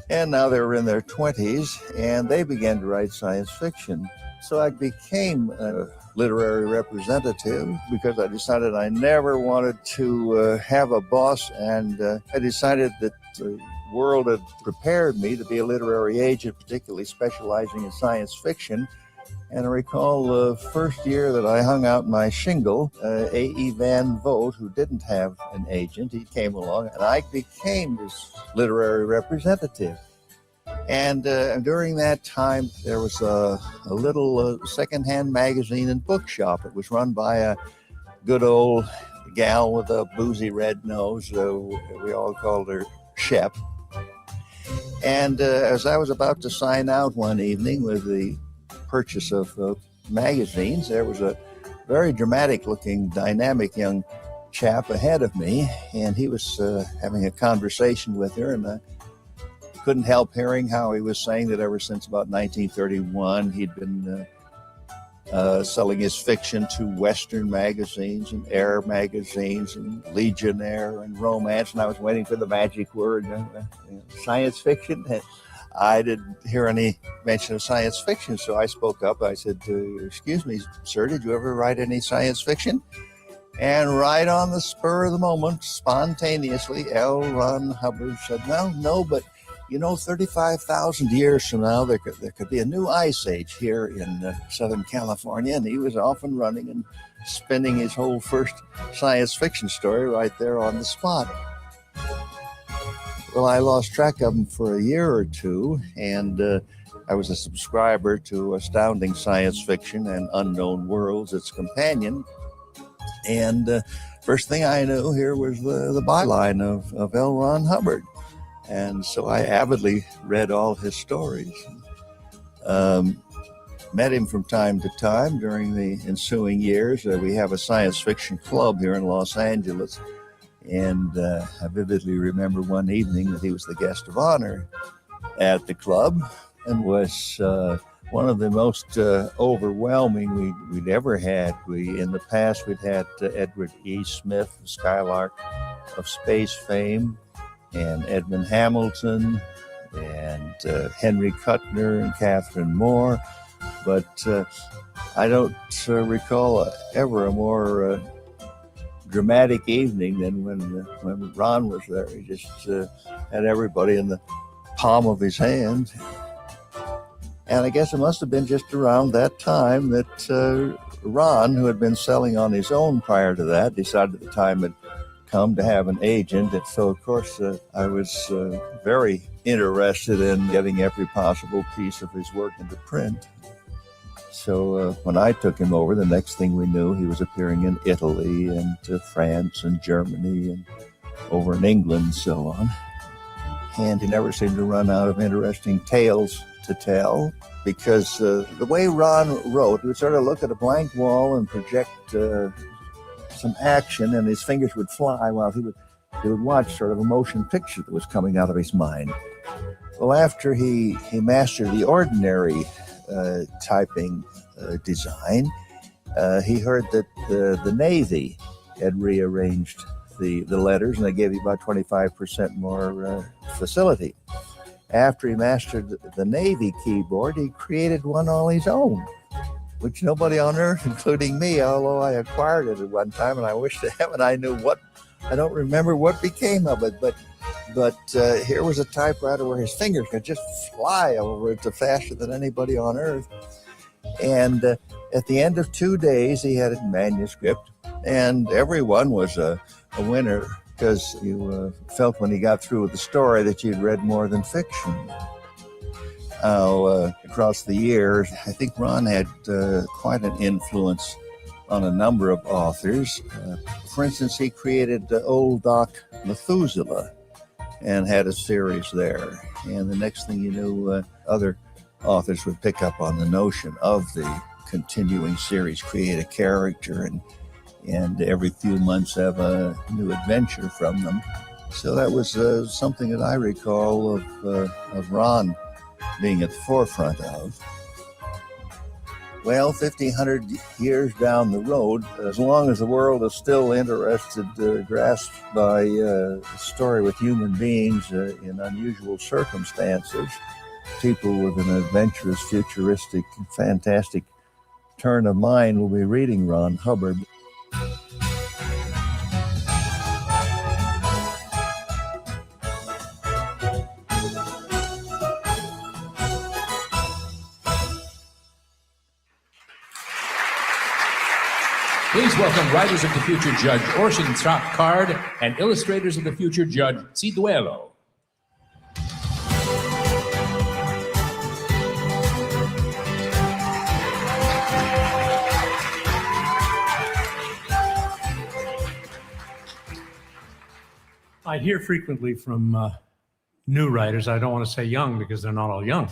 And now they were in their 20s, and they began to write science fiction. So I became a literary representative because I decided I never wanted to have a boss, and I decided that the world had prepared me to be a literary agent, particularly specializing in science fiction. And I recall the first year that I hung out my shingle, A.E. Van Vogt, who didn't have an agent, he came along, and I became his literary representative. And during that time, there was a little secondhand magazine and bookshop. It was run by a good old gal with a boozy red nose. We all called her Shep. And as I was about to sign out one evening with the purchase of magazines, there was a very dramatic-looking, dynamic young chap ahead of me, and he was having a conversation with her, and I couldn't help hearing how he was saying that ever since about 1931, he'd been selling his fiction to Western magazines and Air magazines and Legionnaire and Romance, and I was waiting for the magic word, science fiction. I didn't hear any mention of science fiction, so I spoke up. I said, "Excuse me, sir, did you ever write any science fiction?" And right on the spur of the moment, spontaneously, L. Ron Hubbard said, "Well, no, but 35,000 years from now, there could be a new ice age here in Southern California." And he was off and running and spinning his whole first science fiction story right there on the spot. Well, I lost track of him for a year or two, and I was a subscriber to Astounding Science Fiction and Unknown Worlds, its companion. And first thing I knew, here was the byline of L. Ron Hubbard. And so I avidly read all his stories. Met him from time to time during the ensuing years. We have a science fiction club here in Los Angeles. And I vividly remember one evening that he was the guest of honor at the club and was one of the most overwhelming we'd ever had. In the past, we'd had Edward E. Smith, Skylark of space fame, and Edmund Hamilton, and Henry Kuttner and Catherine Moore. But I don't recall ever a more dramatic evening than when Ron was there. He just had everybody in the palm of his hand. And I guess it must have been just around that time that Ron, who had been selling on his own prior to that, decided the time had come to have an agent. And so, of course, I was very interested in getting every possible piece of his work into print. So when I took him over, the next thing we knew, he was appearing in Italy and France and Germany and over in England and so on. And he never seemed to run out of interesting tales to tell, because the way Ron wrote, he would sort of look at a blank wall and project some action, and his fingers would fly while he would watch sort of a motion picture that was coming out of his mind. Well, after he mastered the ordinary typing design, he heard that the Navy had rearranged the letters, and they gave you about 25% more facility. After he mastered the Navy keyboard, he created one all his own, which nobody on earth, including me, although I acquired it at one time, and I wish to heaven I knew I don't remember what became of it, but here was a typewriter where his fingers could just fly over it faster than anybody on earth. And at the end of 2 days, he had it in manuscript, and everyone was a winner, because you felt when he got through with the story that you'd read more than fiction. Across the years, I think Ron had quite an influence on a number of authors. For instance, he created Old Doc Methuselah, and had a series there. And the next thing you knew, other authors would pick up on the notion of the continuing series, create a character, and every few months have a new adventure from them. So that was something that I recall of Ron being at the forefront of. Well, 1,500 years down the road, as long as the world is still interested, grasped by a story with human beings in unusual circumstances, people with an adventurous, futuristic, fantastic turn of mind will be reading Ron Hubbard. Please welcome writers of the future Judge Orson Card and illustrators of the future Judge Ciduelo. I hear frequently from new writers, I don't want to say young because they're not all young,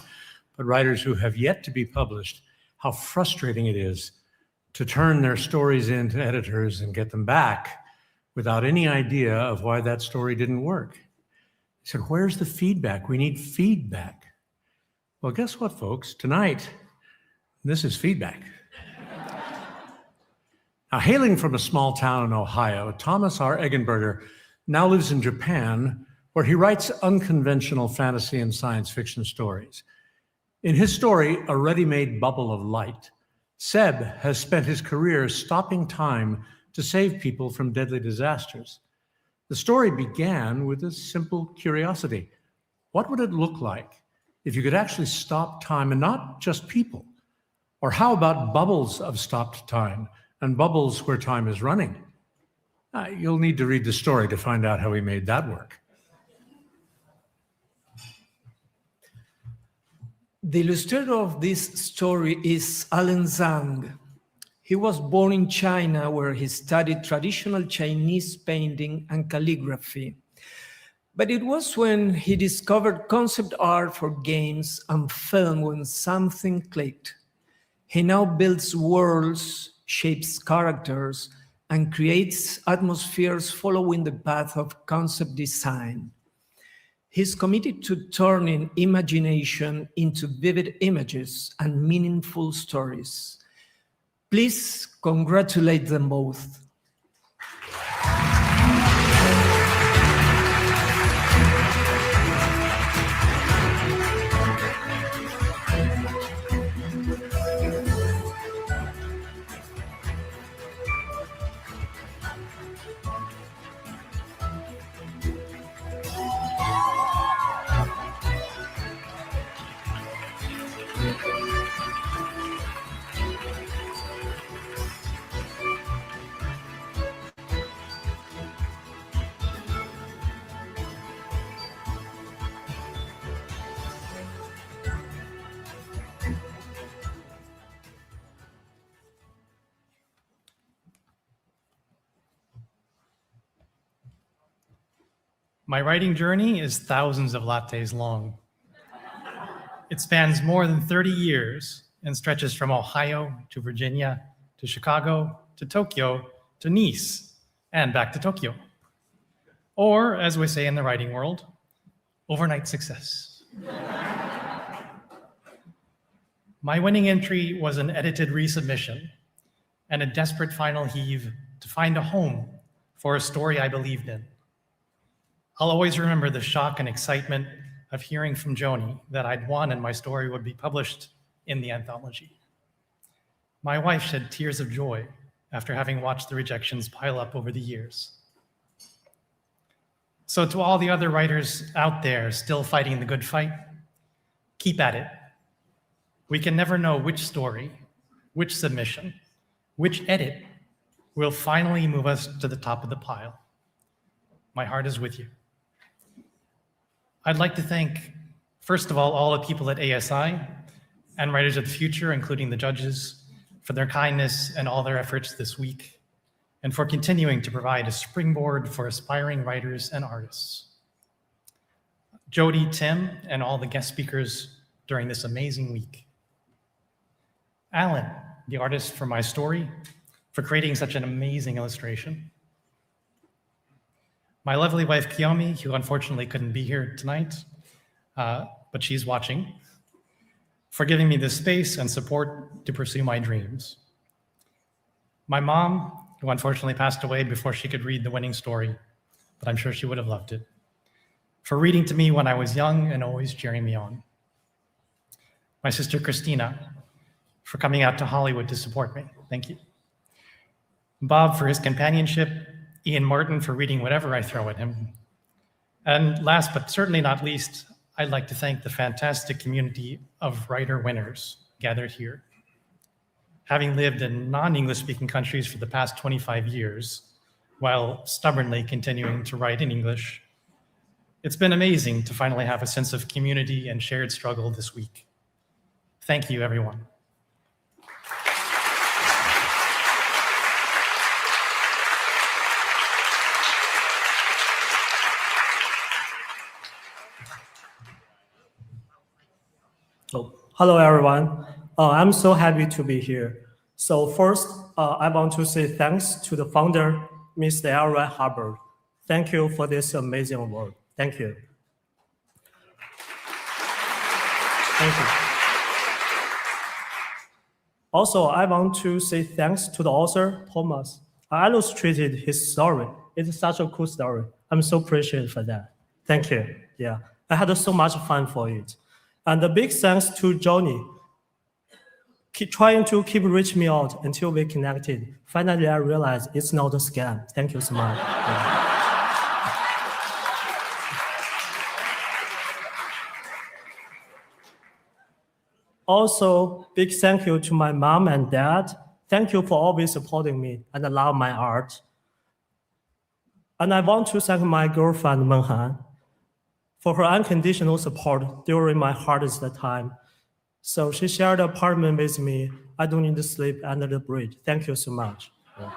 but writers who have yet to be published, how frustrating it is to turn their stories into editors and get them back without any idea of why that story didn't work. I said, where's the feedback? We need feedback. Well, guess what, folks? Tonight, this is feedback. Now, hailing from a small town in Ohio, Thomas R. Eggenberger now lives in Japan, where he writes unconventional fantasy and science fiction stories. In his story, A Ready-Made Bubble of Light, Seb has spent his career stopping time to save people from deadly disasters. The story began with a simple curiosity. What would it look like if you could actually stop time, and not just people? Or how about bubbles of stopped time and bubbles where time is running? You'll need to read the story to find out how he made that work. The illustrator of this story is Alan Zhang. He was born in China, where he studied traditional Chinese painting and calligraphy. But it was when he discovered concept art for games and film when something clicked. He now builds worlds, shapes characters, and creates atmospheres following the path of concept design. He's committed to turning imagination into vivid images and meaningful stories. Please congratulate them both. My writing journey is thousands of lattes long. It spans more than 30 years and stretches from Ohio to Virginia to Chicago to Tokyo to Nice and back to Tokyo. Or, as we say in the writing world, overnight success. My winning entry was an edited resubmission and a desperate final heave to find a home for a story I believed in. I'll always remember the shock and excitement of hearing from Joni that I'd won and my story would be published in the anthology. My wife shed tears of joy after having watched the rejections pile up over the years. So to all the other writers out there still fighting the good fight, keep at it. We can never know which story, which submission, which edit will finally move us to the top of the pile. My heart is with you. I'd like to thank, first of all the people at ASI and Writers of the Future, including the judges, for their kindness and all their efforts this week, and for continuing to provide a springboard for aspiring writers and artists. Jody, Tim, and all the guest speakers during this amazing week. Alan, the artist for my story, for creating such an amazing illustration. My lovely wife, Kiyomi, who unfortunately couldn't be here tonight, but she's watching, for giving me the space and support to pursue my dreams. My mom, who unfortunately passed away before she could read the winning story, but I'm sure she would have loved it, for reading to me when I was young and always cheering me on. My sister, Christina, for coming out to Hollywood to support me. Thank you. Bob for his companionship, Ian Martin for reading whatever I throw at him. And last but certainly not least, I'd like to thank the fantastic community of writer winners gathered here. Having lived in non-English speaking countries for the past 25 years, while stubbornly continuing to write in English, it's been amazing to finally have a sense of community and shared struggle this week. Thank you, everyone. So, hello everyone. I'm so happy to be here. So first, I want to say thanks to the founder, Mr. L. Hubbard. Thank you for this amazing award. Thank you. Thank you. Also, I want to say thanks to the author, Thomas. I illustrated his story. It's such a cool story. I'm so appreciative for that. Thank you. Yeah, I had so much fun for it. And a big thanks to Johnny. Trying to keep reaching me out until we connected. Finally, I realized it's not a scam. Thank you so much. Yeah. Also, big thank you to my mom and dad. Thank you for always supporting me and allow my art. And I want to thank my girlfriend, Menhan, for her unconditional support during my hardest time. So she shared an apartment with me. I don't need to sleep under the bridge. Thank you so much. Yeah.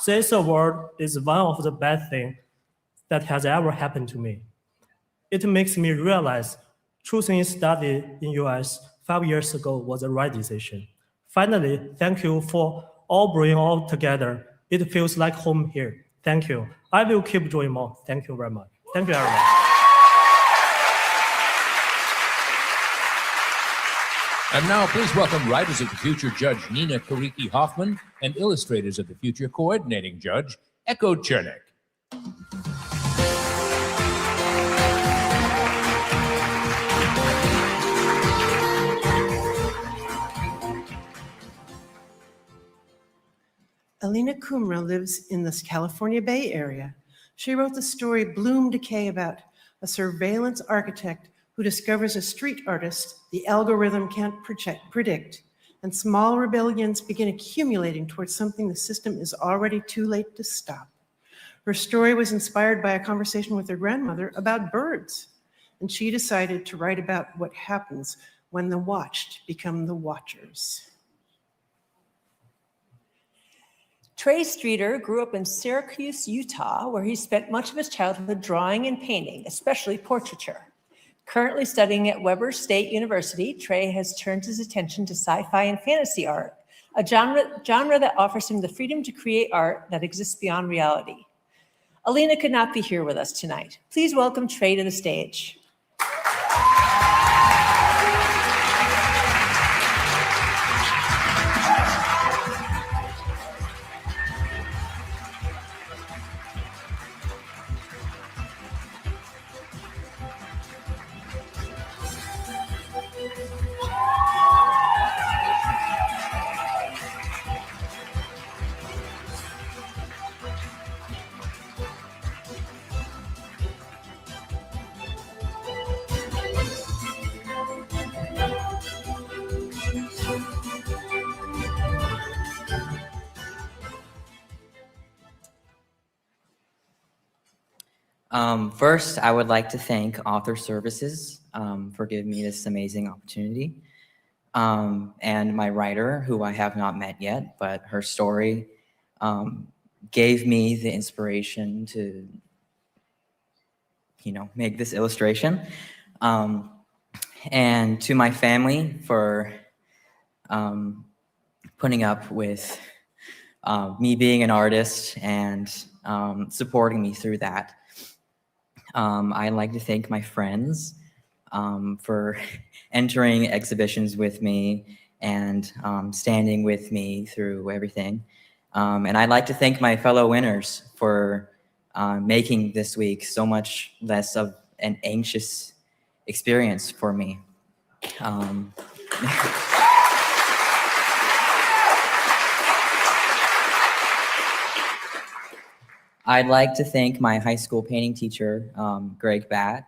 This award is one of the best things that has ever happened to me. It makes me realize choosing a study in US 5 years ago was the right decision. Finally, thank you for all bringing all together. It feels like home here. Thank you. I will keep doing more. Thank you very much. Thank you, everyone. And now, please welcome Writers of the Future Judge Nina Kiriki Hoffman and Illustrators of the Future Coordinating Judge Echo Chernik. Alina Kumra lives in the California Bay Area. She wrote the story Bloom Decay about a surveillance architect who discovers a street artist the algorithm can't predict, and small rebellions begin accumulating towards something the system is already too late to stop. Her story was inspired by a conversation with her grandmother about birds, and she decided to write about what happens when the watched become the watchers. Trey Streeter grew up in Syracuse, Utah, where he spent much of his childhood drawing and painting, especially portraiture. Currently studying at Weber State University, Trey has turned his attention to sci-fi and fantasy art, a genre that offers him the freedom to create art that exists beyond reality. Alina could not be here with us tonight. Please welcome Trey to the stage. First, I would like to thank Author Services for giving me this amazing opportunity, and my writer, who I have not met yet, but her story gave me the inspiration to make this illustration. And to my family for putting up with me being an artist and supporting me through that. I'd like to thank my friends for entering exhibitions with me and standing with me through everything. And I'd like to thank my fellow winners for making this week so much less of an anxious experience for me. I'd like to thank my high school painting teacher, Greg Batt.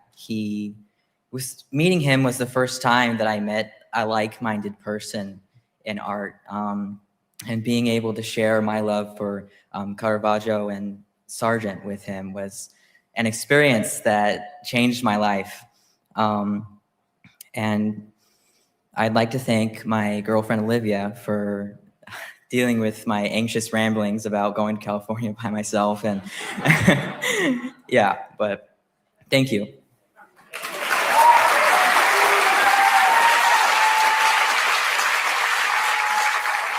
Meeting him was the first time that I met a like-minded person in art. And being able to share my love for Caravaggio and Sargent with him was an experience that changed my life. And I'd like to thank my girlfriend, Olivia, for dealing with my anxious ramblings about going to California by myself. And yeah, but thank you.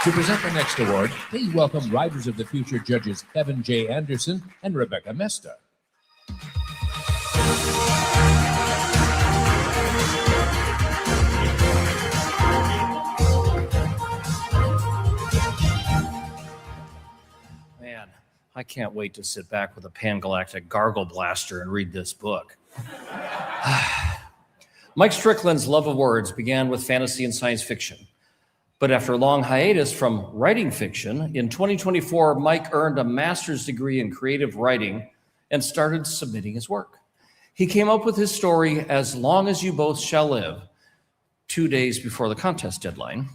To present the next award, please welcome Riders of the Future judges Kevin J. Anderson and Rebecca Mesta. Man, I can't wait to sit back with a pan-galactic gargle blaster and read this book. Mike Strickland's love of words began with fantasy and science fiction. But after a long hiatus from writing fiction, in 2024, Mike earned a master's degree in creative writing and started submitting his work. He came up with his story, As Long as You Both Shall Live, 2 days before the contest deadline,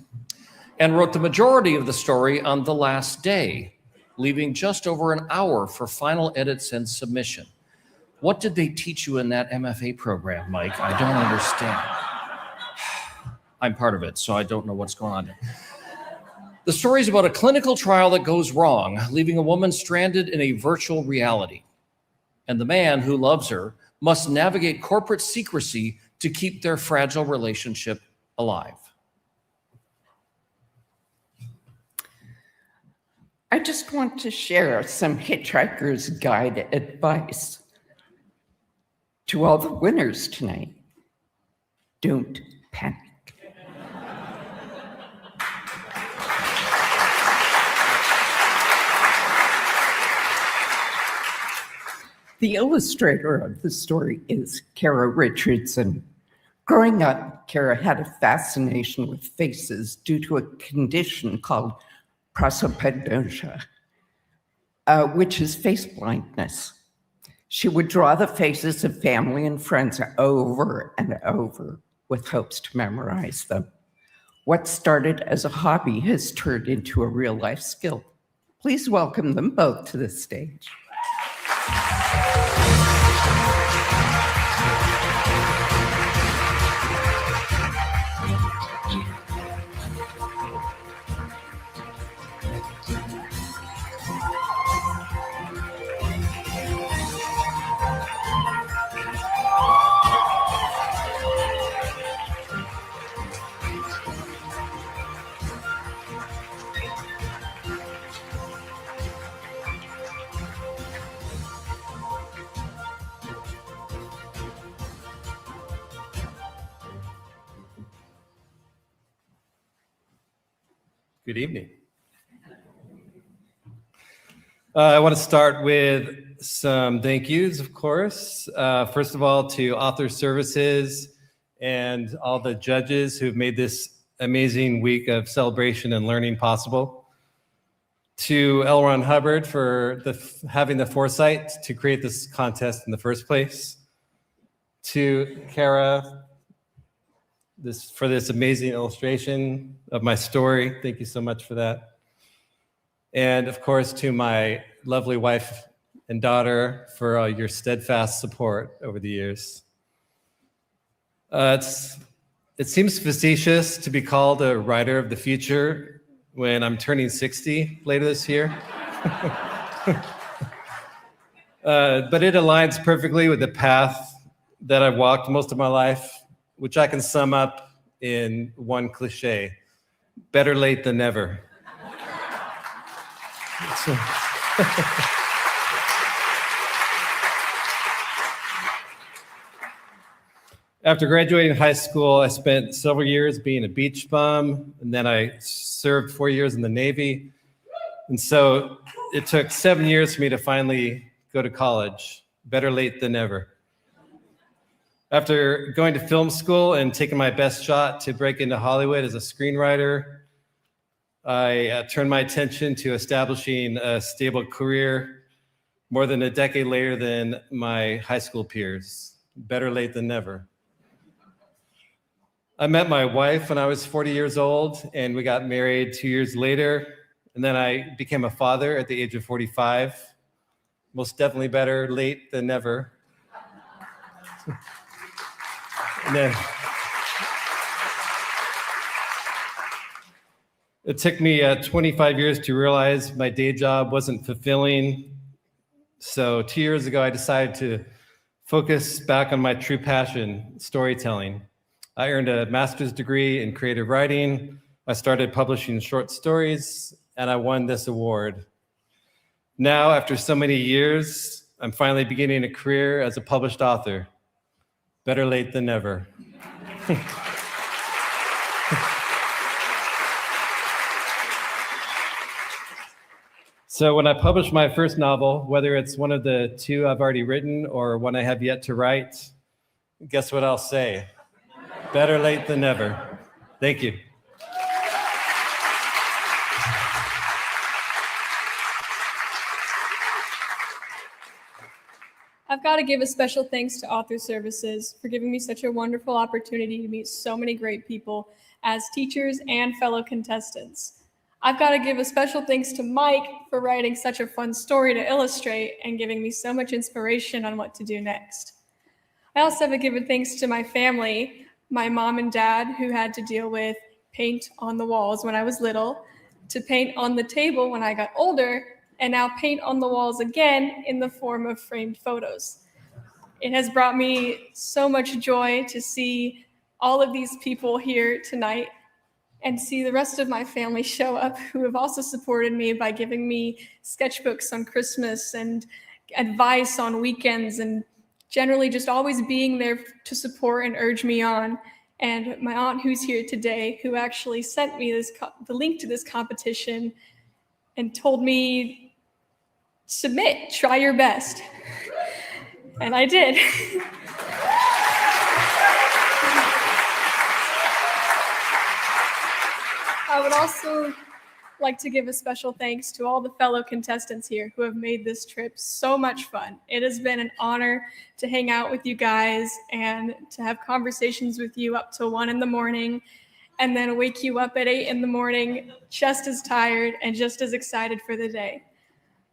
and wrote the majority of the story on the last day, leaving just over an hour for final edits and submission. What did they teach you in that MFA program, Mike? I don't understand. I'm part of it, so I don't know what's going on. The story is about a clinical trial that goes wrong, leaving a woman stranded in a virtual reality. And the man who loves her must navigate corporate secrecy to keep their fragile relationship alive. I just want to share some Hitchhiker's Guide advice. To all the winners tonight, don't panic. The illustrator of the story is Kara Richardson. Growing up, Kara had a fascination with faces due to a condition called prosopagnosia, which is face blindness. She would draw the faces of family and friends over and over with hopes to memorize them. What started as a hobby has turned into a real-life skill. Please welcome them both to the stage. Good evening. I want to start with some thank yous, of course. First of all, to Author Services and all the judges who've made this amazing week of celebration and learning possible. To L. Ron Hubbard for having the foresight to create this contest in the first place. To Kara for this amazing illustration of my story. Thank you so much for that. And of course, to my lovely wife and daughter for your steadfast support over the years. It seems facetious to be called a writer of the future when I'm turning 60 later this year. But it aligns perfectly with the path that I've walked most of my life, which I can sum up in one cliche: better late than never. So, after graduating high school, I spent several years being a beach bum, and then I served 4 years in the Navy. And so it took 7 years for me to finally go to college. Better late than never. After going to film school and taking my best shot to break into Hollywood as a screenwriter, I turned my attention to establishing a stable career more than a decade later than my high school peers. Better late than never. I met my wife when I was 40 years old, and we got married 2 years later. And then I became a father at the age of 45. Most definitely better late than never. And then it took me 25 years to realize my day job wasn't fulfilling. So 2 years ago, I decided to focus back on my true passion, storytelling. I earned a master's degree in creative writing. I started publishing short stories, and I won this award. Now, after so many years, I'm finally beginning a career as a published author. Better late than never. So when I publish my first novel, whether it's one of the two I've already written or one I have yet to write, guess what I'll say? Better late than never. Thank you. I've got to give a special thanks to Author Services for giving me such a wonderful opportunity to meet so many great people as teachers and fellow contestants. I've got to give a special thanks to Mike for writing such a fun story to illustrate and giving me so much inspiration on what to do next. I also have to give a thanks to my family, my mom and dad, who had to deal with paint on the walls when I was little, to paint on the table when I got older, and now paint on the walls again in the form of framed photos. It has brought me so much joy to see all of these people here tonight and see the rest of my family show up, who have also supported me by giving me sketchbooks on Christmas and advice on weekends, and generally just always being there to support and urge me on. And my aunt, who's here today, who actually sent me the link to this competition and told me, submit, try your best. And I did. I would also like to give a special thanks to all the fellow contestants here who have made this trip so much fun. It has been an honor to hang out with you guys and to have conversations with you up till 1 a.m. and then wake you up at 8 a.m. just as tired and just as excited for the day.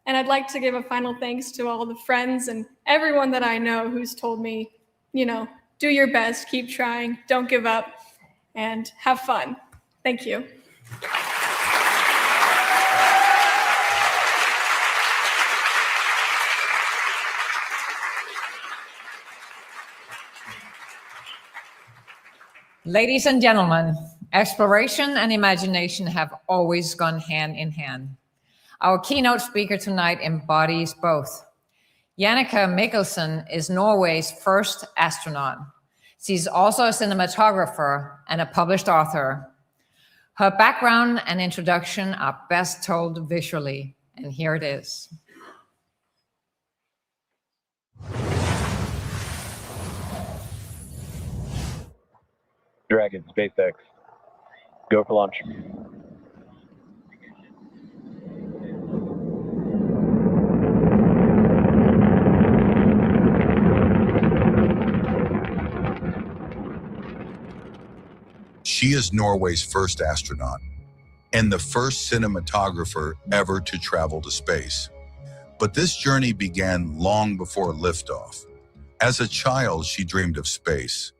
And I'd like to give a final thanks to all the friends and everyone that I know who's told me, do your best, keep trying, don't give up, and have fun. Thank you. Ladies and gentlemen, exploration and imagination have always gone hand in hand. Our keynote speaker tonight embodies both. Jannicke Mikkelsen is Norway's first astronaut. She's also a cinematographer and a published author. Her background and introduction are best told visually, and here it is. Dragon, SpaceX, go for launch. She is Norway's first astronaut and the first cinematographer ever to travel to space. But this journey began long before liftoff. As a child, she dreamed of space.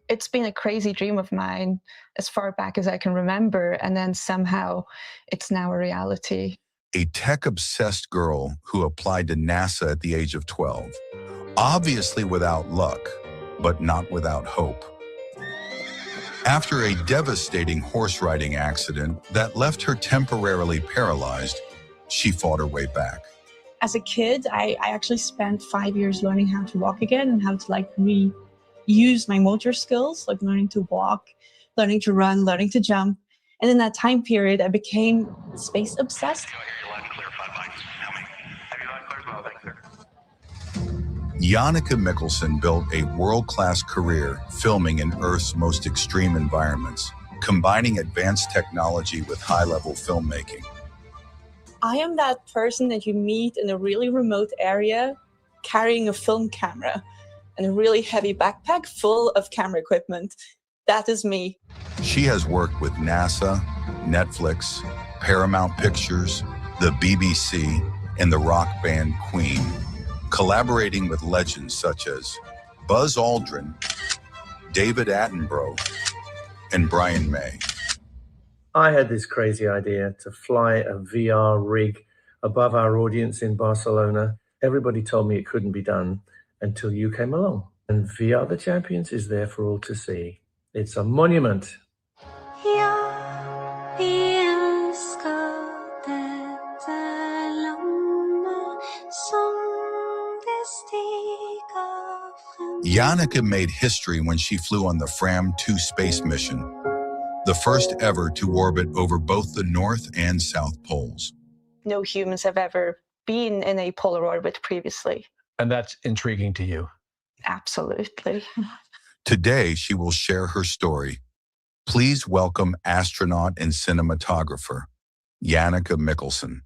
It's been a crazy dream of mine as far back as I can remember, and then somehow it's now a reality. A tech-obsessed girl who applied to NASA at the age of 12. Obviously without luck, but not without hope. After a devastating horse riding accident that left her temporarily paralyzed, she fought her way back. As a kid, I actually spent 5 years learning how to walk again and how to reuse my motor skills, like learning to walk, learning to run, learning to jump. And in that time period, I became space obsessed. Janneke Mikkelsen built a world-class career filming in Earth's most extreme environments, combining advanced technology with high-level filmmaking. I am that person that you meet in a really remote area carrying a film camera and a really heavy backpack full of camera equipment. That is me. She has worked with NASA, Netflix, Paramount Pictures, the BBC, and the rock band Queen, collaborating with legends such as Buzz Aldrin, David Attenborough, and Brian May. I had this crazy idea to fly a VR rig above our audience in Barcelona. Everybody told me it couldn't be done until you came along. And VR the Champions is there for all to see. It's a monument. Janneke made history when she flew on the Fram 2 space mission, the first ever to orbit over both the North and South Poles. No humans have ever been in a polar orbit previously. And that's intriguing to you? Absolutely. Today, she will share her story. Please welcome astronaut and cinematographer, Janneke Mikkelsen.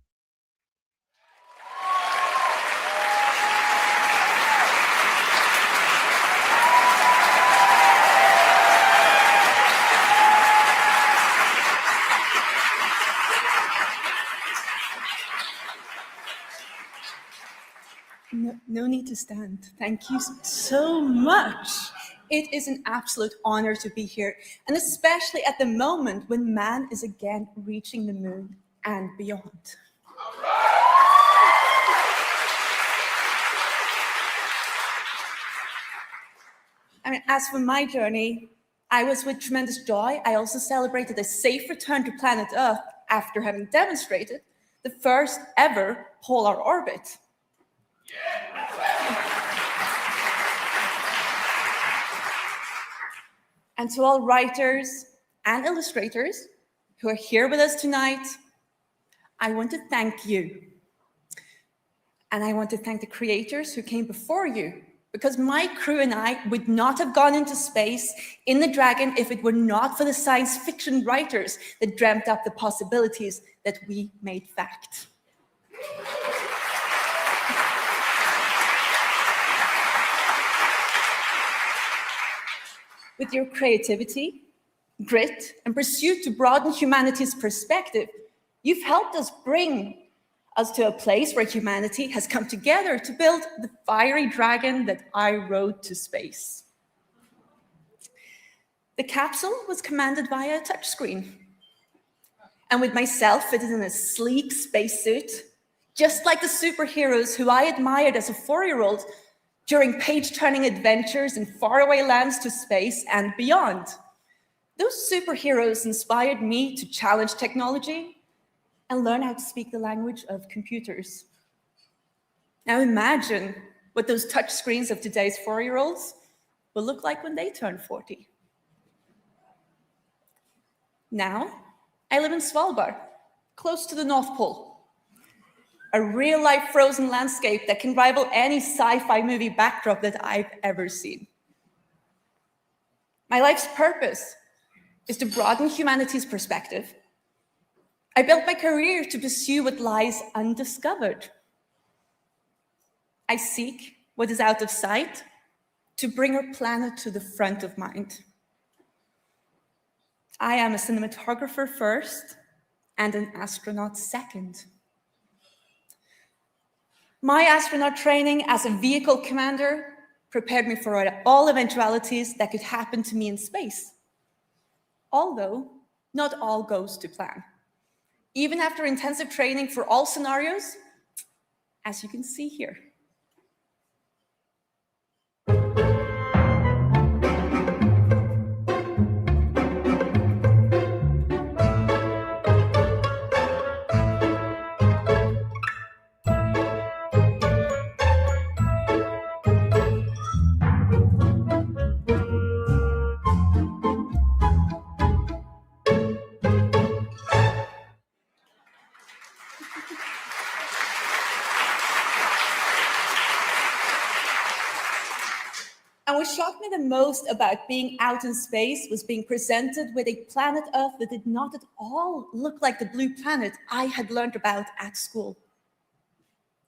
No need to stand. Thank you so much. It is an absolute honor to be here, and especially at the moment when man is again reaching the moon and beyond. I mean, as for my journey, I was with tremendous joy. I also celebrated a safe return to planet Earth after having demonstrated the first ever polar orbit. And to all writers and illustrators who are here with us tonight, I want to thank you. And I want to thank the creators who came before you, because my crew and I would not have gone into space in the Dragon if it were not for the science fiction writers that dreamt up the possibilities that we made fact. With your creativity, grit, and pursuit to broaden humanity's perspective, you've helped us bring us to a place where humanity has come together to build the fiery dragon that I rode to space. The capsule was commanded via a touchscreen. And with myself fitted in a sleek spacesuit, just like the superheroes who I admired as a 4-year-old, during page-turning adventures in faraway lands to space and beyond. Those superheroes inspired me to challenge technology and learn how to speak the language of computers. Now imagine what those touchscreens of today's 4-year-olds will look like when they turn 40. Now, I live in Svalbard, close to the North Pole. A real-life frozen landscape that can rival any sci-fi movie backdrop that I've ever seen. My life's purpose is to broaden humanity's perspective. I built my career to pursue what lies undiscovered. I seek what is out of sight to bring our planet to the front of mind. I am a cinematographer first and an astronaut second. My astronaut training as a vehicle commander prepared me for all eventualities that could happen to me in space. Although, not all goes to plan. Even after intensive training for all scenarios, as you can see here. And what shocked me the most about being out in space was being presented with a planet Earth that did not at all look like the blue planet I had learned about at school.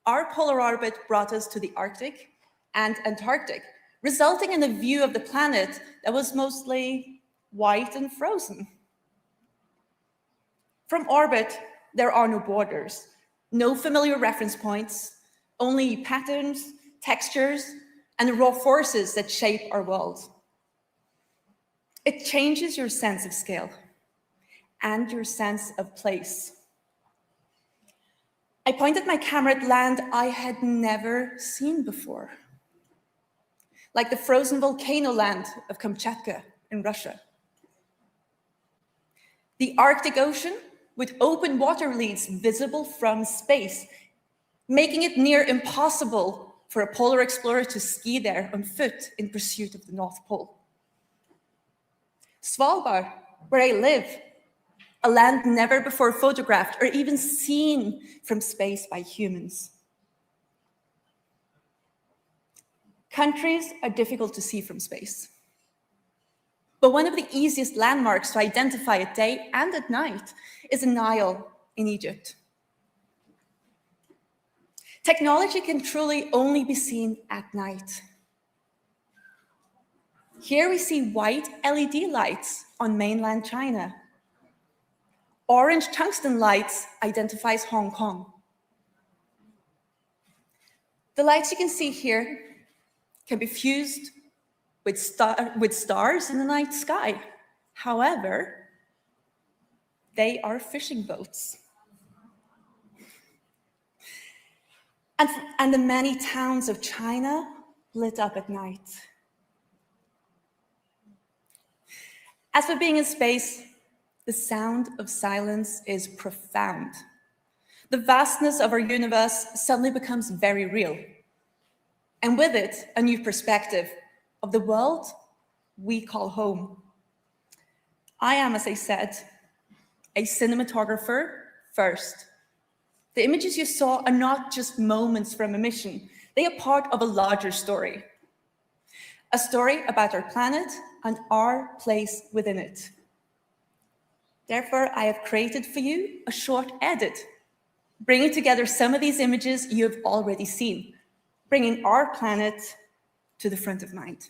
Our polar orbit brought us to the Arctic and Antarctic, resulting in a view of the planet that was mostly white and frozen. From orbit, there are no borders, no familiar reference points, only patterns, textures, and the raw forces that shape our world. It changes your sense of scale and your sense of place. I pointed my camera at land I had never seen before, like the frozen volcano land of Kamchatka in Russia. The Arctic Ocean with open water leads visible from space, making it near impossible for a polar explorer to ski there on foot in pursuit of the North Pole. Svalbard, where I live, a land never before photographed or even seen from space by humans. Countries are difficult to see from space, but one of the easiest landmarks to identify at day and at night is the Nile in Egypt. Technology can truly only be seen at night. Here we see white LED lights on mainland China. Orange tungsten lights identifies Hong Kong. The lights you can see here can be fused with stars in the night sky. However, they are fishing boats. And the many towns of China lit up at night. As for being in space, the sound of silence is profound. The vastness of our universe suddenly becomes very real. And with it, a new perspective of the world we call home. I am, as I said, a cinematographer first. The images you saw are not just moments from a mission. They are part of a larger story. A story about our planet and our place within it. Therefore, I have created for you a short edit, bringing together some of these images you have already seen, bringing our planet to the front of mind.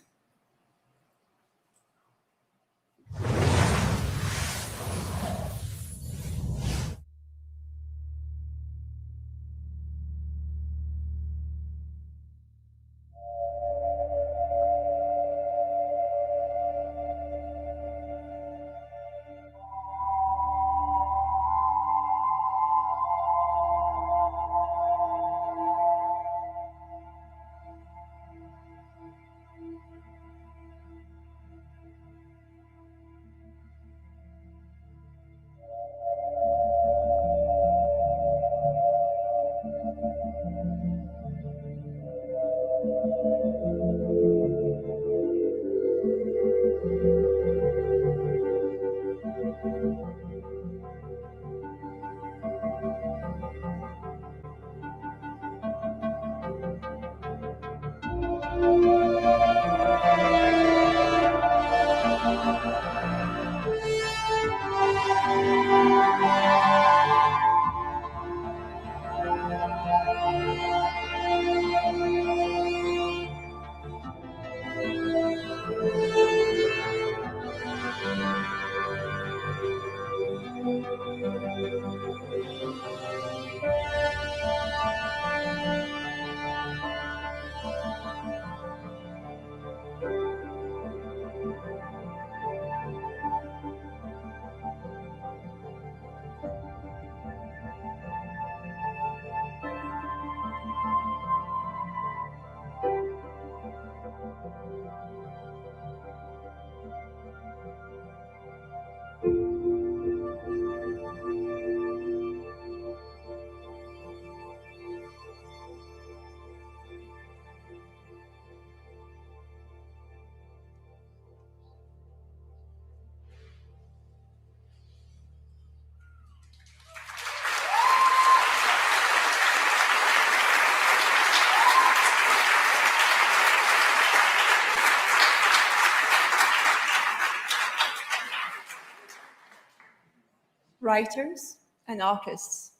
writers and artists.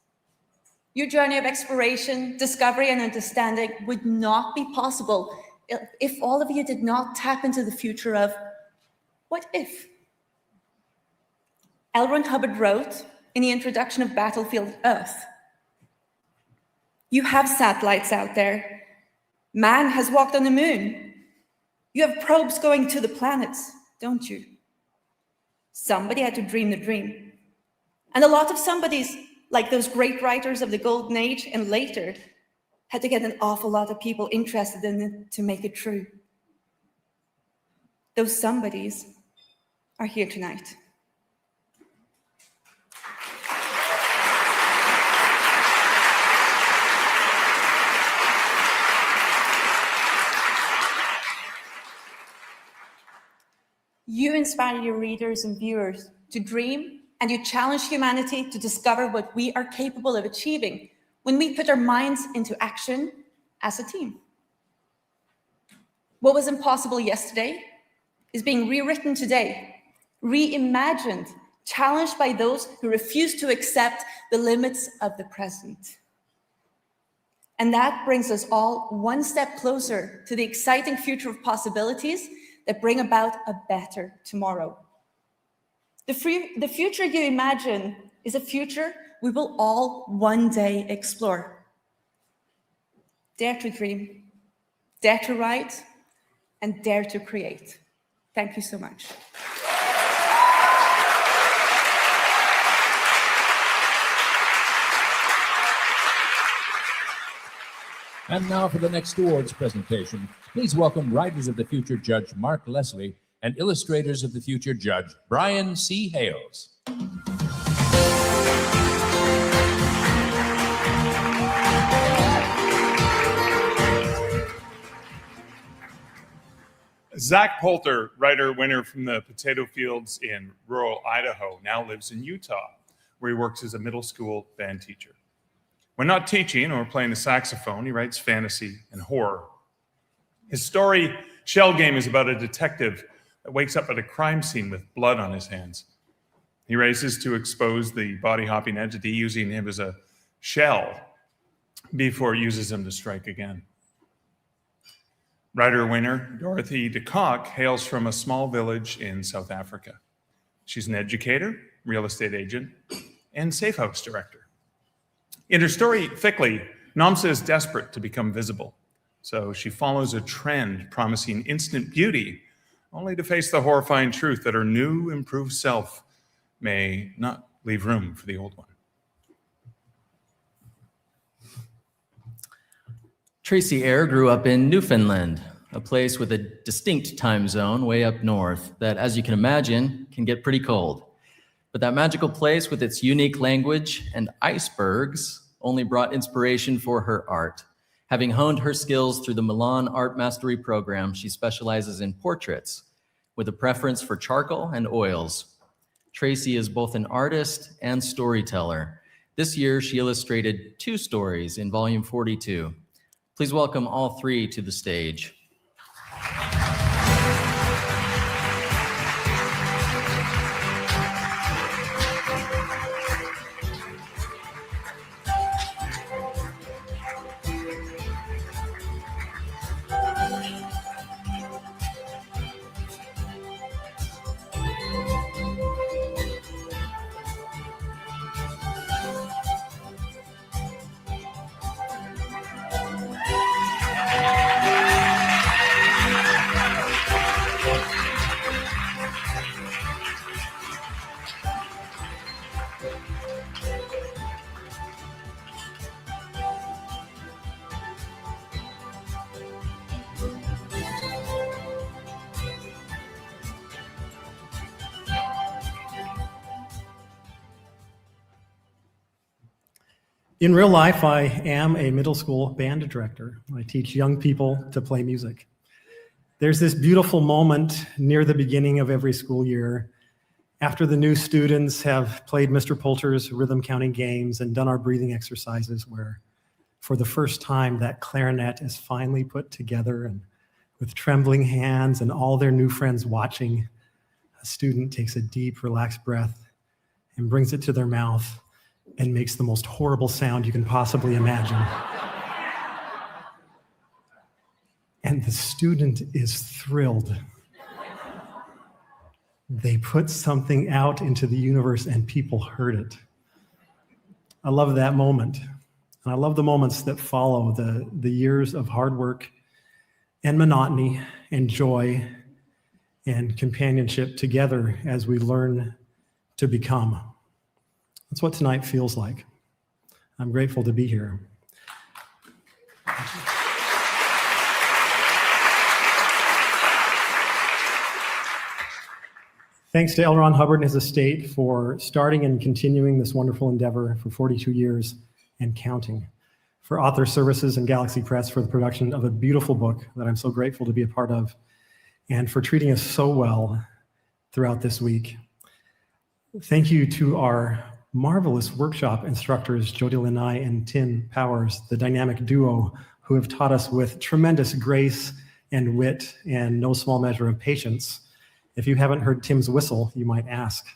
Your journey of exploration, discovery, and understanding would not be possible if all of you did not tap into the future of what if? L. Ron Hubbard wrote in the introduction of Battlefield Earth, "You have satellites out there. Man has walked on the moon. You have probes going to the planets, don't you? Somebody had to dream the dream. And a lot of somebodies, like those great writers of the Golden Age and later, had to get an awful lot of people interested in it to make it true. Those somebodies are here tonight." You inspire your readers and viewers to dream, and you challenge humanity to discover what we are capable of achieving when we put our minds into action as a team. What was impossible yesterday is being rewritten today, reimagined, challenged by those who refuse to accept the limits of the present. And that brings us all one step closer to the exciting future of possibilities that bring about a better tomorrow. The future you imagine is a future we will all one day explore. Dare to dream, dare to write, and dare to create. Thank you so much. And now for the next awards presentation. Please welcome Writers of the Future Judge Mark Leslie and Illustrators of the Future Judge Brian C. Hales. Zach Poulter, writer-winner from the potato fields in rural Idaho, now lives in Utah, where he works as a middle school band teacher. When not teaching or playing the saxophone, he writes fantasy and horror. His story, Shell Game, is about a detective that wakes up at a crime scene with blood on his hands. He races to expose the body-hopping entity, using him as a shell before it uses him to strike again. Writer-winner Dorothy de Kock hails from a small village in South Africa. She's an educator, real estate agent, and safe house director. In her story, Thickly, Namsa is desperate to become visible, so she follows a trend promising instant beauty, only to face the horrifying truth that her new, improved self may not leave room for the old one. Tracy Eyre grew up in Newfoundland, a place with a distinct time zone way up north that, as you can imagine, can get pretty cold. But that magical place with its unique language and icebergs only brought inspiration for her art. Having honed her skills through the Milan Art Mastery program, she specializes in portraits with a preference for charcoal and oils. Tracy is both an artist and storyteller. This year, she illustrated 2 stories in volume 42. Please welcome all 3 to the stage. In real life, I am a middle school band director. I teach young people to play music. There's this beautiful moment near the beginning of every school year after the new students have played Mr. Poulter's rhythm counting games and done our breathing exercises, where for the first time that clarinet is finally put together, and with trembling hands and all their new friends watching, a student takes a deep, relaxed breath and brings it to their mouth and makes the most horrible sound you can possibly imagine. And the student is thrilled. They put something out into the universe and people heard it. I love that moment. And I love the moments that follow the years of hard work and monotony and joy and companionship together as we learn to become. That's what tonight feels like. I'm grateful to be here. Thanks to L. Ron Hubbard and his estate for starting and continuing this wonderful endeavor for 42 years and counting. For Author Services and Galaxy Press for the production of a beautiful book that I'm so grateful to be a part of, and for treating us so well throughout this week. Thank you to our marvelous workshop instructors, Jody Lanai and Tim Powers, the dynamic duo who have taught us with tremendous grace and wit and no small measure of patience. If you haven't heard Tim's whistle, you might ask.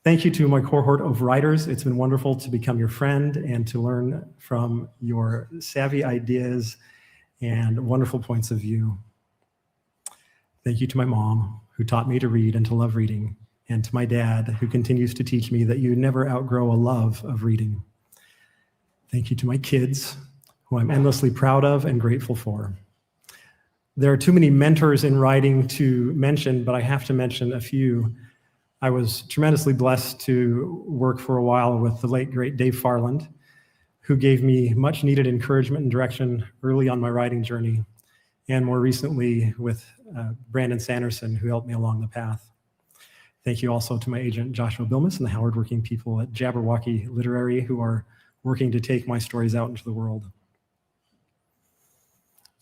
Thank you to my cohort of writers. It's been wonderful to become your friend and to learn from your savvy ideas and wonderful points of view. Thank you to my mom, who taught me to read and to love reading, and to my dad, who continues to teach me that you never outgrow a love of reading. Thank you to my kids, who I'm endlessly proud of and grateful for. There are too many mentors in writing to mention, but I have to mention a few. I was tremendously blessed to work for a while with the late, great Dave Farland, who gave me much needed encouragement and direction early on my writing journey, and more recently with Brandon Sanderson, who helped me along the path. Thank you also to my agent, Joshua Bilmus, and the hardworking people at Jabberwocky Literary, who are working to take my stories out into the world.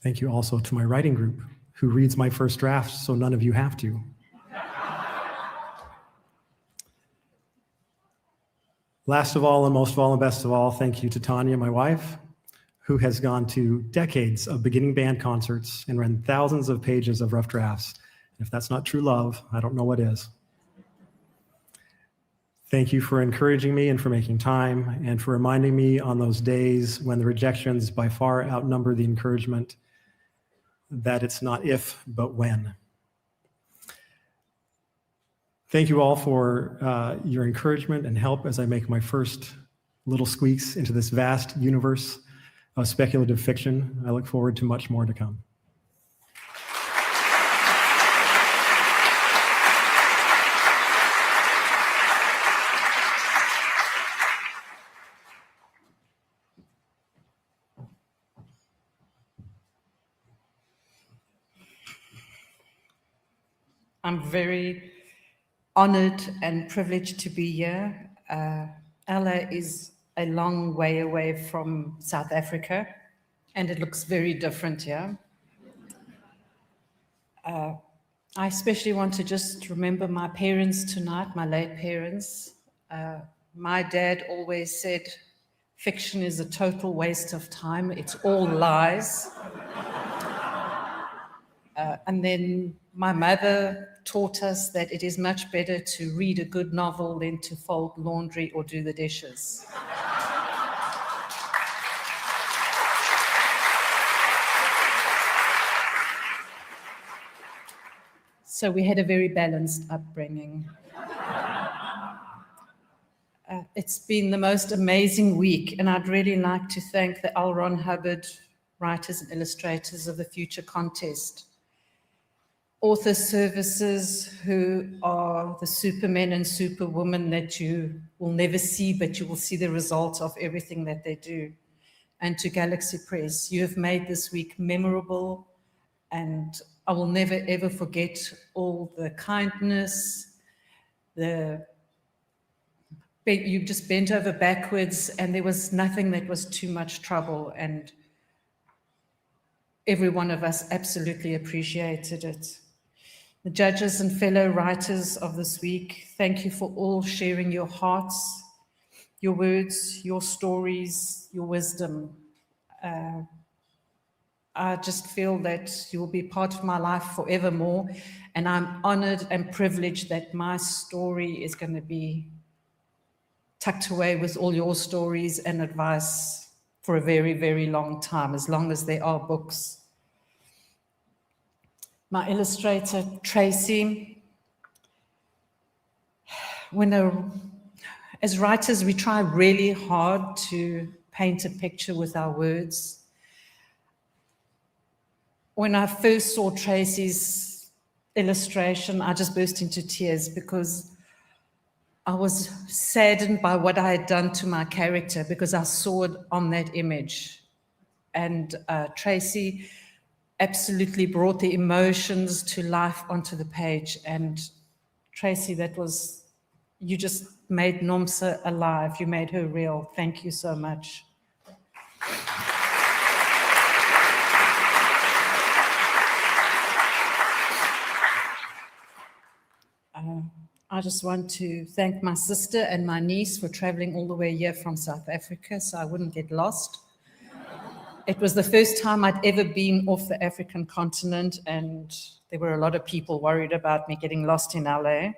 Thank you also to my writing group, who reads my first draft so none of you have to. Last of all, and most of all, and best of all, thank you to Tanya, my wife, who has gone to decades of beginning band concerts and read thousands of pages of rough drafts. If that's not true love, I don't know what is. Thank you for encouraging me and for making time and for reminding me on those days when the rejections by far outnumber the encouragement that it's not if, but when. Thank you all for your encouragement and help as I make my first little squeaks into this vast universe of speculative fiction. I look forward to much more to come. I'm very honored and privileged to be here. Ella is a long way away from South Africa, and it looks very different here. I especially want to just remember my parents tonight, my late parents. My dad always said, fiction is a total waste of time. It's all lies. And then my mother taught us that it is much better to read a good novel than to fold laundry or do the dishes. So we had a very balanced upbringing. It's been the most amazing week, and I'd really like to thank the L. Ron Hubbard Writers and Illustrators of the Future contest. Author Services, who are the supermen and superwomen that you will never see, but you will see the results of everything that they do. And to Galaxy Press, you have made this week memorable, and I will never ever forget all the kindness, you just bent over backwards, and there was nothing that was too much trouble, and every one of us absolutely appreciated it. The judges and fellow writers of this week, thank you for all sharing your hearts, your words, your stories, your wisdom. I I just feel that you will be part of my life forevermore. And I'm honored and privileged that my story is going to be tucked away with all your stories and advice for a very, very long time, as long as there are books. My illustrator, Tracy, as writers, we try really hard to paint a picture with our words. When I first saw Tracy's illustration, I just burst into tears because I was saddened by what I had done to my character, because I saw it on that image. And Tracy absolutely brought the emotions to life onto the page. And Tracy, you just made Nomsa alive. You made her real. Thank you so much. I just want to thank my sister and my niece for traveling all the way here from South Africa so I wouldn't get lost. It was the first time I'd ever been off the African continent, and there were a lot of people worried about me getting lost in LA.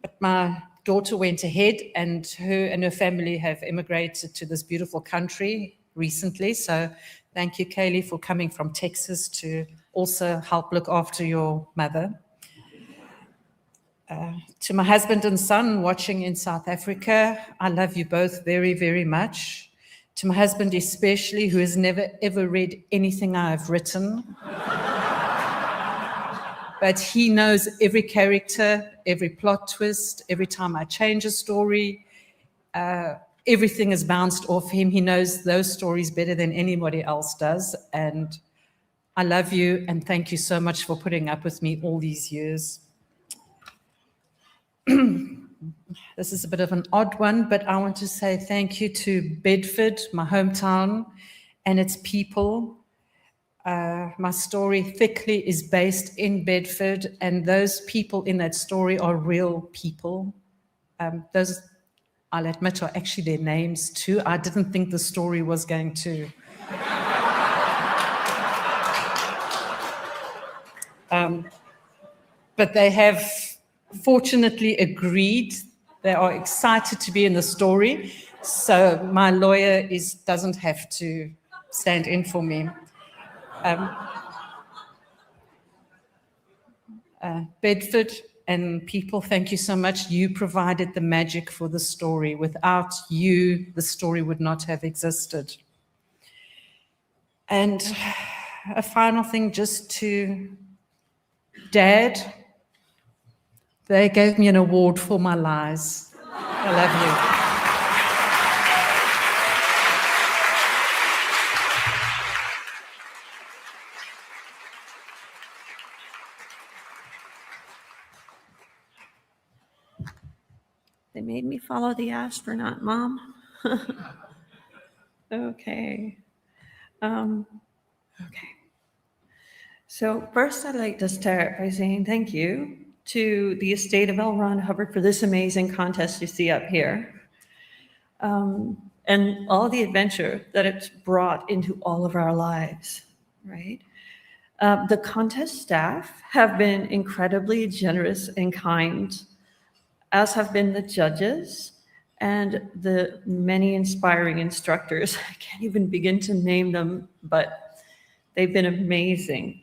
But my daughter went ahead, and her family have immigrated to this beautiful country recently. So thank you, Kaylee, for coming from Texas to also help look after your mother. To my husband and son watching in South Africa, I love you both very, very much. To my husband especially, who has never ever read anything I've written. But he knows every character, every plot twist, every time I change a story. Everything is bounced off him. He knows those stories better than anybody else does. And I love you, and thank you so much for putting up with me all these years. This is a bit of an odd one, but I want to say thank you to Bedford, my hometown, and its people. My story, Thickly, is based in Bedford, and those people in that story are real people. Those, I'll admit, are actually their names too. I didn't think the story was going to. But they have fortunately agreed. They are excited to be in the story. So my lawyer doesn't have to stand in for me. Bedford and people, thank you so much. You provided the magic for the story. Without you, the story would not have existed. And a final thing, just to Dad, they gave me an award for my lies. I love you. They made me follow the astronaut, Mom. Okay. Okay. So first, I'd like to start by saying thank you to the estate of L. Ron Hubbard for this amazing contest you see up here, and all the adventure that it's brought into all of our lives, right? The contest staff have been incredibly generous and kind, as have been the judges and the many inspiring instructors. I can't even begin to name them, but they've been amazing.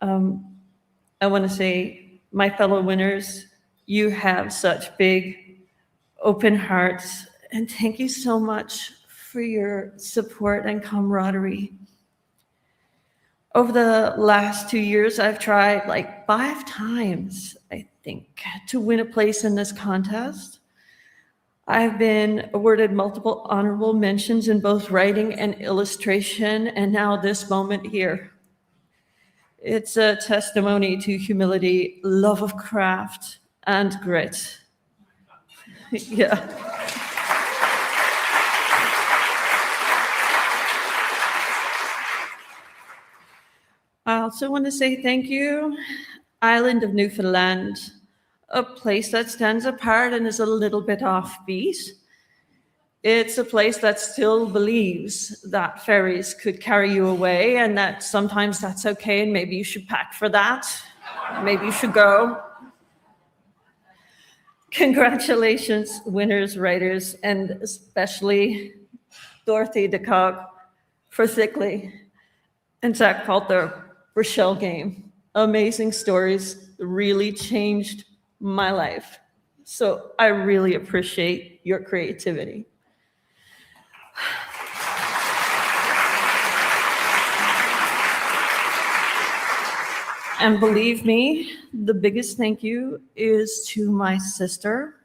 I want to say, my fellow winners, you have such big, open hearts, and thank you so much for your support and camaraderie. Over the last 2 years, I've tried like 5 times, I think, to win a place in this contest. I've been awarded multiple honorable mentions in both writing and illustration, and now this moment here. It's a testimony to humility, love of craft, and grit. Yeah. I also want to say thank you, Island of Newfoundland, a place that stands apart and is a little bit offbeat. It's a place that still believes that fairies could carry you away and that sometimes that's okay and maybe you should pack for that. Maybe you should go. Congratulations, winners, writers, and especially Dorothy DeCock for Thickly and Zach Poulter for Shell Game. Amazing stories really changed my life. So I really appreciate your creativity. And believe me, the biggest thank you is to my sister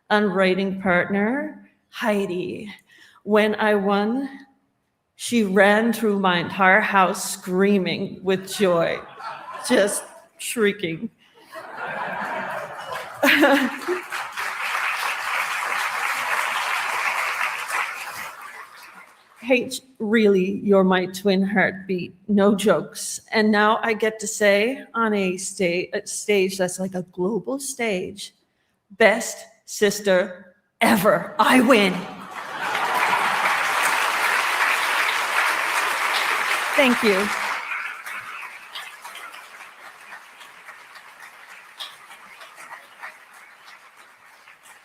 and writing partner, Heidi. When I won, she ran through my entire house screaming with joy, just shrieking. H, really, you're my twin heartbeat, no jokes. And now I get to say on a stage that's like a global stage, best sister ever. I win. Thank you.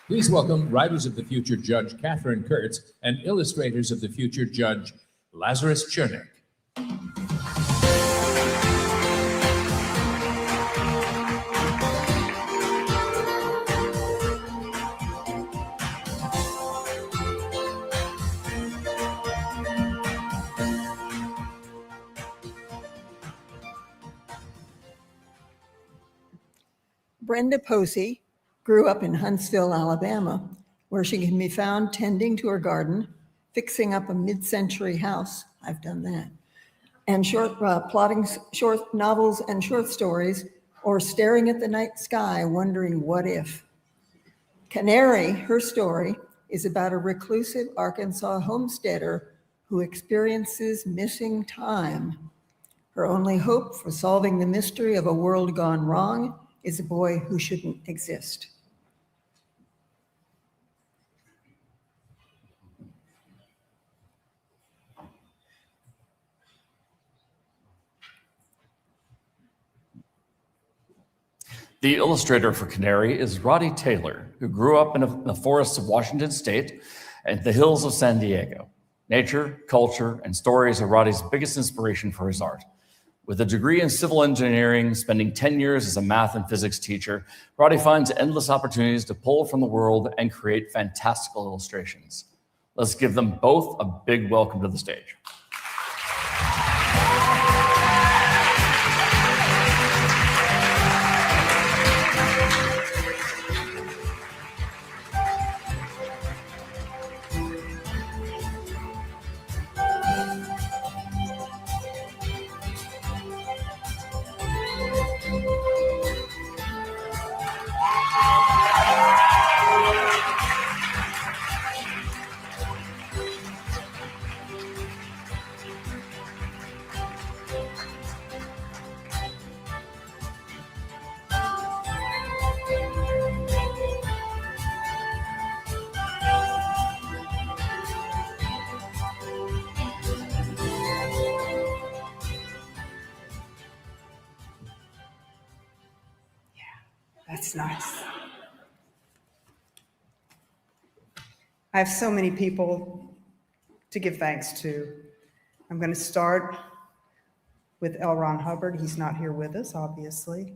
Please welcome Writers of the Future Judge Catherine Kurtz and Illustrators of the Future Judge Lazarus Chernick. Brenda Posey grew up in Huntsville, Alabama, where she can be found tending to her garden, fixing up a mid-century house. I've done that. And plotting short novels and short stories, or staring at the night sky, wondering what if. Canary, her story, is about a reclusive Arkansas homesteader who experiences missing time. Her only hope for solving the mystery of a world gone wrong is a boy who shouldn't exist. The illustrator for Canary is Roddy Taylor, who grew up in the forests of Washington State and the hills of San Diego. Nature, culture, and stories are Roddy's biggest inspiration for his art. With a degree in civil engineering, spending 10 years as a math and physics teacher, Roddy finds endless opportunities to pull from the world and create fantastical illustrations. Let's give them both a big welcome to the stage. That's nice. I have so many people to give thanks to. I'm going to start with L. Ron Hubbard. He's not here with us, obviously,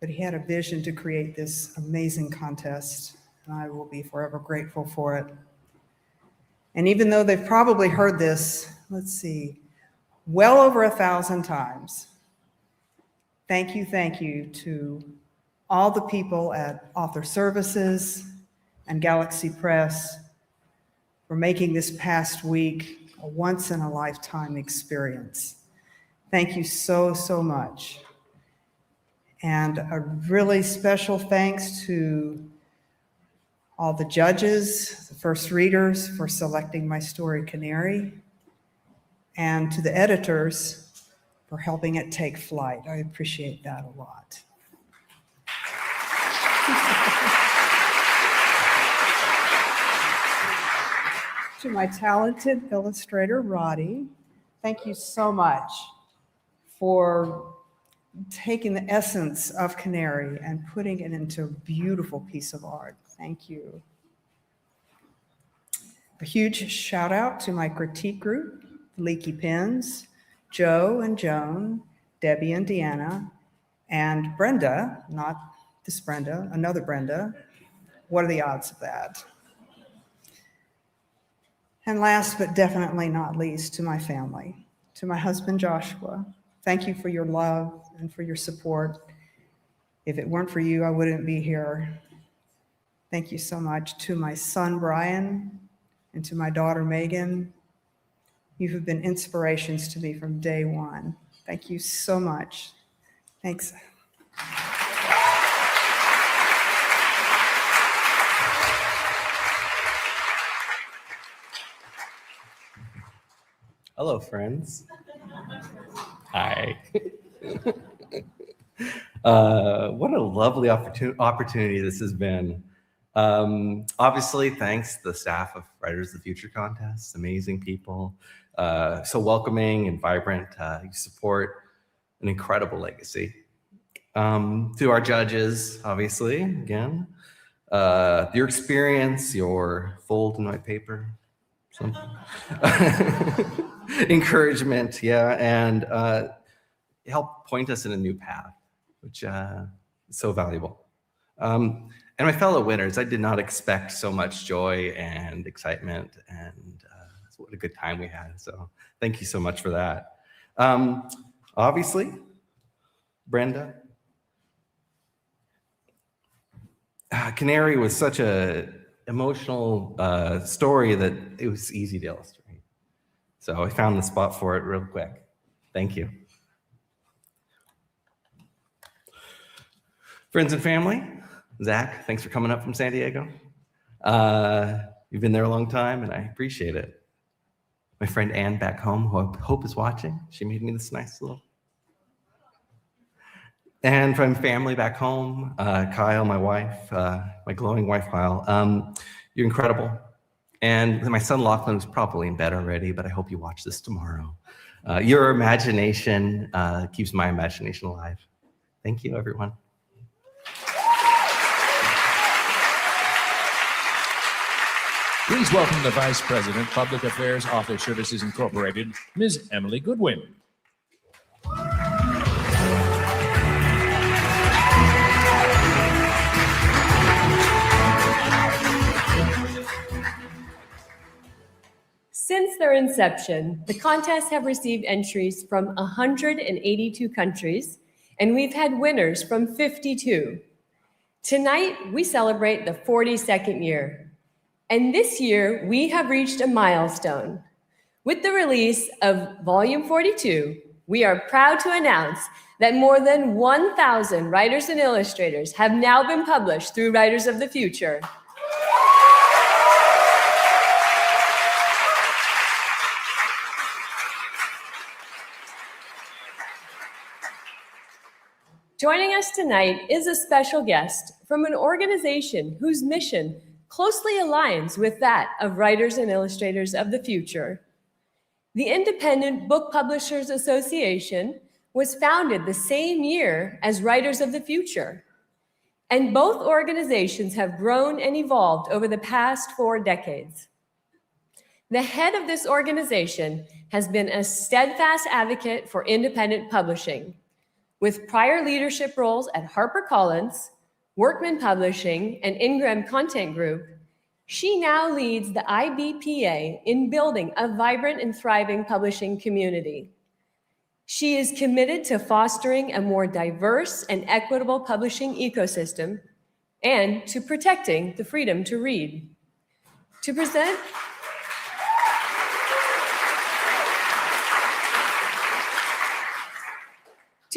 but he had a vision to create this amazing contest, and I will be forever grateful for it. And even though they've probably heard this, let's see, well over 1,000 times, thank you to all the people at Author Services and Galaxy Press for making this past week a once-in-a-lifetime experience. Thank you so, so much. And a really special thanks to all the judges, the first readers for selecting my story, Canary, and to the editors for helping it take flight. I appreciate that a lot. To my talented illustrator, Roddy, thank you so much for taking the essence of Canary and putting it into a beautiful piece of art. Thank you. A huge shout out to my critique group, Leaky Pens, Joe and Joan, Debbie and Deanna, and Brenda, not this Brenda, another Brenda. What are the odds of that? And last but definitely not least, to my family, to my husband, Joshua. Thank you for your love and for your support. If it weren't for you, I wouldn't be here. Thank you so much. To my son, Brian, and to my daughter, Megan. You have been inspirations to me from day one. Thank you so much. Thanks. Hello, friends. Hi. What a lovely opportunity this has been. Obviously, thanks to the staff of Writers of the Future contest, amazing people, so welcoming and vibrant. You support an incredible legacy. To our judges, obviously, again, your experience, your fold in white paper, encouragement, yeah, and help point us in a new path, which is so valuable. And my fellow winners, I did not expect so much joy and excitement, and what a good time we had. So thank you so much for that. Obviously, Brenda, Canary was such a emotional story that it was easy to illustrate. So I found the spot for it real quick. Thank you. Friends and family, Zach, thanks for coming up from San Diego. You've been there a long time, and I appreciate it. My friend Ann back home, who I hope is watching, she made me this nice little. And from family back home, Kyle, my wife, my glowing wife, Kyle, you're incredible. And my son Lachlan is probably in bed already, but I hope you watch this tomorrow. Your imagination keeps my imagination alive. Thank you, everyone. Please welcome the Vice President, Public Affairs Author Services Incorporated, Ms. Emily Goodwin. Since their inception, the contests have received entries from 182 countries, and we've had winners from 52. Tonight, we celebrate the 42nd year. And this year, we have reached a milestone. With the release of Volume 42, we are proud to announce that more than 1,000 writers and illustrators have now been published through Writers of the Future. Joining us tonight is a special guest from an organization whose mission closely aligns with that of Writers and Illustrators of the Future. The Independent Book Publishers Association was founded the same year as Writers of the Future, and both organizations have grown and evolved over the past 4 decades. The head of this organization has been a steadfast advocate for independent publishing, with prior leadership roles at HarperCollins, Workman Publishing, and Ingram Content Group. She now leads the IBPA in building a vibrant and thriving publishing community. She is committed to fostering a more diverse and equitable publishing ecosystem and to protecting the freedom to read. To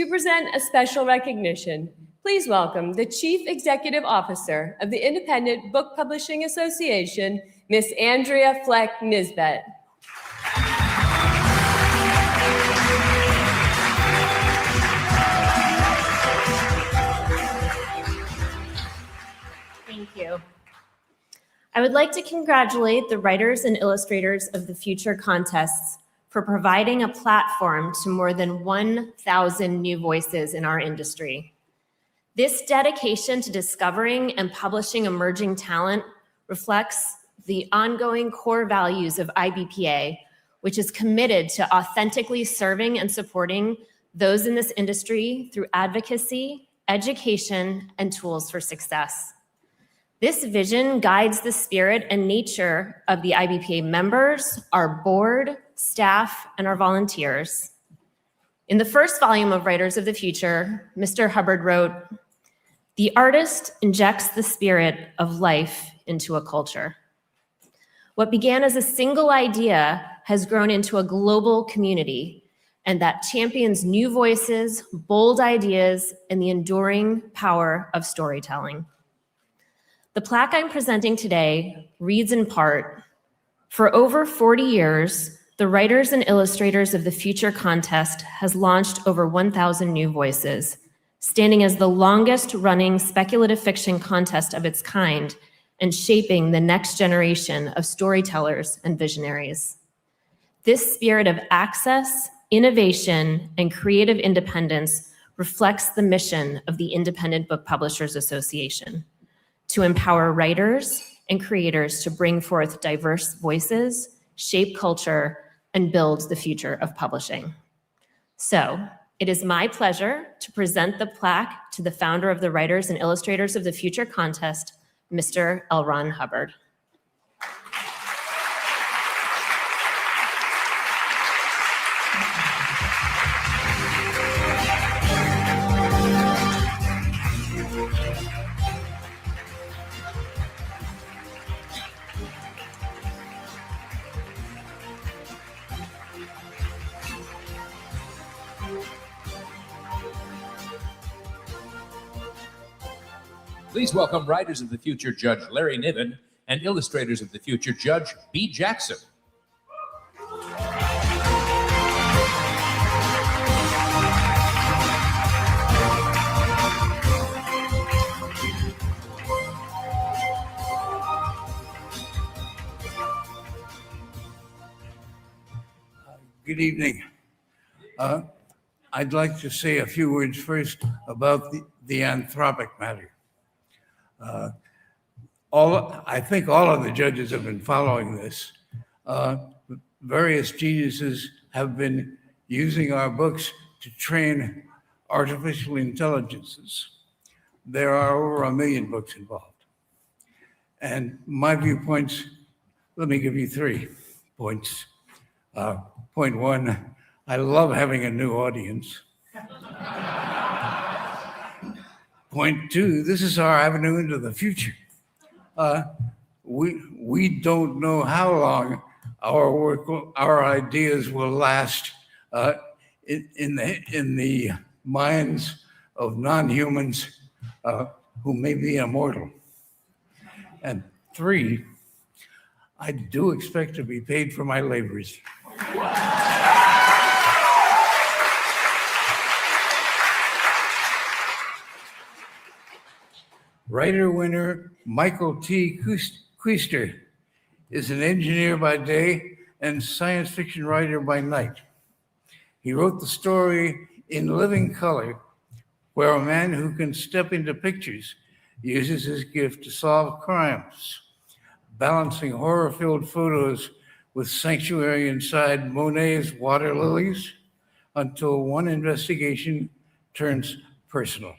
present a special recognition, please welcome the Chief Executive Officer of the Independent Book Publishing Association, Miss Andrea Fleck Nisbet. Thank you. I would like to congratulate the Writers and Illustrators of the Future contests for providing a platform to more than 1,000 new voices in our industry. This dedication to discovering and publishing emerging talent reflects the ongoing core values of IBPA, which is committed to authentically serving and supporting those in this industry through advocacy, education, and tools for success. This vision guides the spirit and nature of the IBPA members, our board, staff, and our volunteers. In the first volume of Writers of the Future, Mr. Hubbard wrote, "The artist injects the spirit of life into a culture. What began as a single idea has grown into a global community, and that champions new voices, bold ideas, and the enduring power of storytelling." The plaque I'm presenting today reads in part, "For over 40 years, the Writers and Illustrators of the Future contest has launched over 1,000 new voices, standing as the longest-running speculative fiction contest of its kind and shaping the next generation of storytellers and visionaries. This spirit of access, innovation, and creative independence reflects the mission of the Independent Book Publishers Association: to empower writers and creators to bring forth diverse voices, shape culture, and build the future of publishing." So, it is my pleasure to present the plaque to the founder of the Writers and Illustrators of the Future contest, Mr. L. Ron Hubbard. Please welcome Writers of the Future Judge Larry Niven and Illustrators of the Future Judge B. Jackson. Good evening. I'd like to say a few words first about the anthropic matter. I think all of the judges have been following this. Various geniuses have been using our books to train artificial intelligences. There are over 1 million books involved. And my viewpoints, let me give you 3 points. Point 1, I love having a new audience. Point 2, this is our avenue into the future. We don't know how long our work, our ideas will last in the minds of non-humans who may be immortal. And 3, I do expect to be paid for my labors. Writer-winner Michael T. Kuister is an engineer by day and science fiction writer by night. He wrote the story In Living Color, where a man who can step into pictures uses his gift to solve crimes, balancing horror-filled photos with sanctuary inside Monet's water lilies until one investigation turns personal.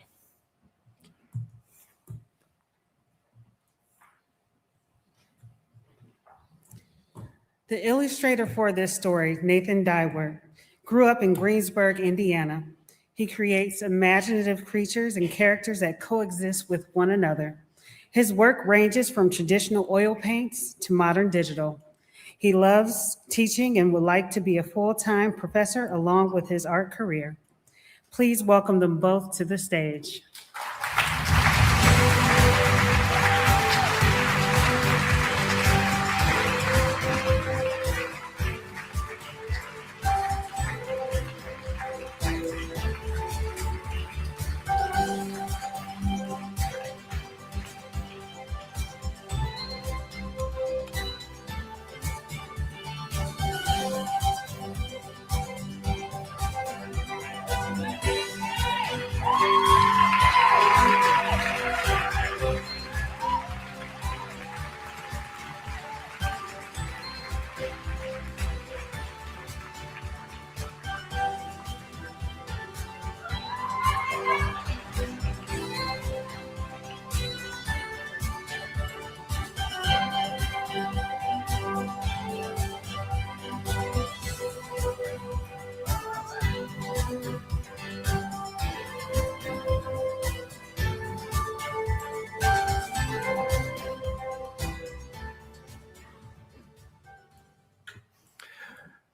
The illustrator for this story, Nathan Dywyer, grew up in Greensburg, Indiana. He creates imaginative creatures and characters that coexist with one another. His work ranges from traditional oil paints to modern digital. He loves teaching and would like to be a full-time professor along with his art career. Please welcome them both to the stage.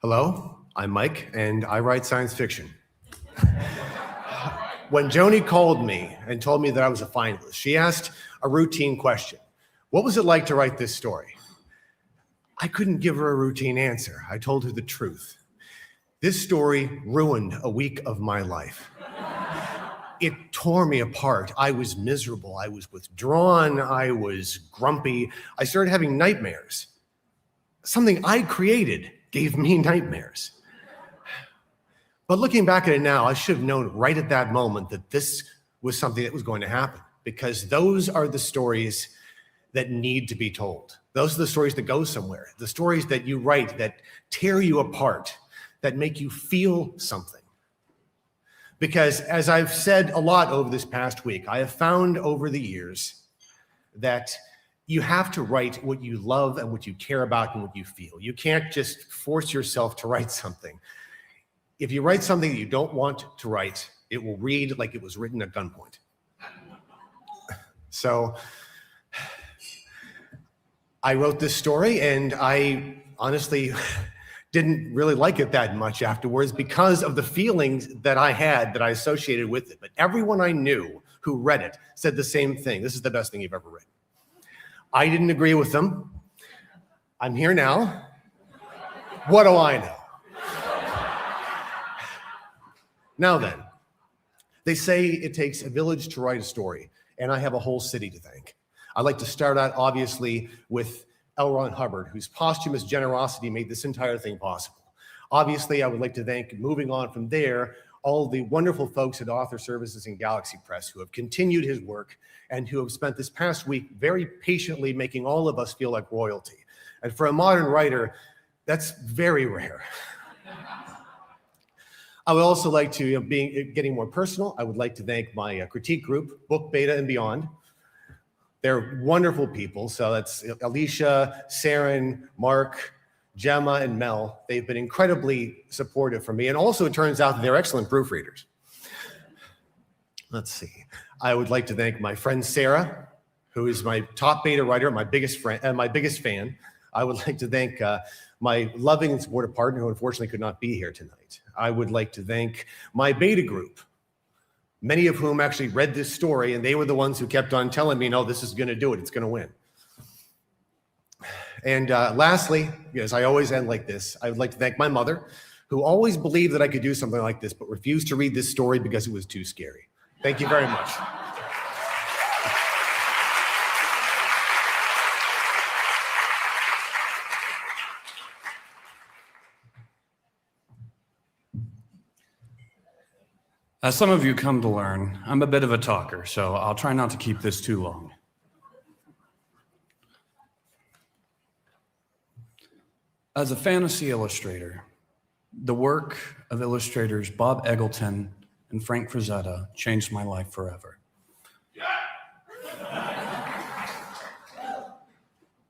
Hello, I'm Mike, and I write science fiction. When Joni called me and told me that I was a finalist, she asked a routine question. What was it like to write this story? I couldn't give her a routine answer. I told her the truth. This story ruined a week of my life. It tore me apart. I was miserable. I was withdrawn. I was grumpy. I started having nightmares. Something I created gave me nightmares. But looking back at it now, I should have known right at that moment that this was something that was going to happen, because those are the stories that need to be told. Those are the stories that go somewhere, the stories that you write that tear you apart, that make you feel something. Because as I've said a lot over this past week, I have found over the years that you have to write what you love and what you care about and what you feel. You can't just force yourself to write something. If you write something that you don't want to write, it will read like it was written at gunpoint. So I wrote this story, and I honestly didn't really like it that much afterwards because of the feelings that I had that I associated with it. But everyone I knew who read it said the same thing. This is the best thing you've ever written. I didn't agree with them. I'm here now. What do I know? Now then, they say it takes a village to write a story, and I have a whole city to thank. I'd like to start out, obviously, with L. Ron Hubbard, whose posthumous generosity made this entire thing possible. Obviously, I would like to thank, moving on from there, all the wonderful folks at Author Services and Galaxy Press who have continued his work and who have spent this past week very patiently making all of us feel like royalty. And for a modern writer, that's very rare. I would also like to, getting more personal, I would like to thank my critique group, Book Beta and Beyond. They're wonderful people. So that's Alicia, Saren, Mark, Gemma, and Mel. They've been incredibly supportive for me. And also it turns out that they're excellent proofreaders. Let's see. I would like to thank my friend Sarah, who is my top beta writer, my biggest friend, and my biggest fan. I would like to thank my loving and supportive partner, who unfortunately could not be here tonight. I would like to thank my beta group, many of whom actually read this story, and they were the ones who kept on telling me, no, this is going to do it. It's going to win. And lastly, because I always end like this, I would like to thank my mother, who always believed that I could do something like this, but refused to read this story because it was too scary. Thank you very much. As some of you come to learn, I'm a bit of a talker, so I'll try not to keep this too long. As a fantasy illustrator, the work of illustrators Bob Eggleton and Frank Frazetta changed my life forever.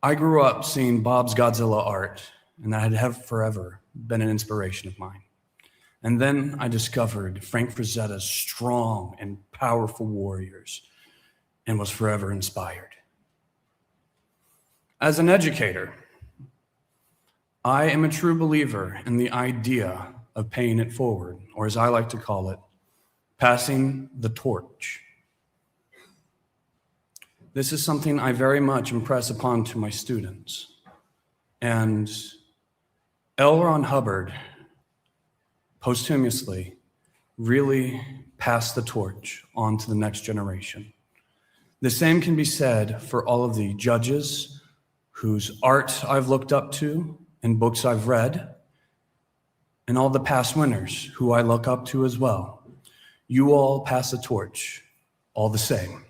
I grew up seeing Bob's Godzilla art, and that had forever been an inspiration of mine. And then I discovered Frank Frazetta's strong and powerful warriors and was forever inspired. As an educator, I am a true believer in the idea of paying it forward, or as I like to call it, passing the torch. This is something I very much impress upon to my students. And L. Ron Hubbard posthumously really passed the torch on to the next generation. The same can be said for all of the judges whose art I've looked up to and books I've read, and all the past winners who I look up to as well. You all pass the torch all the same.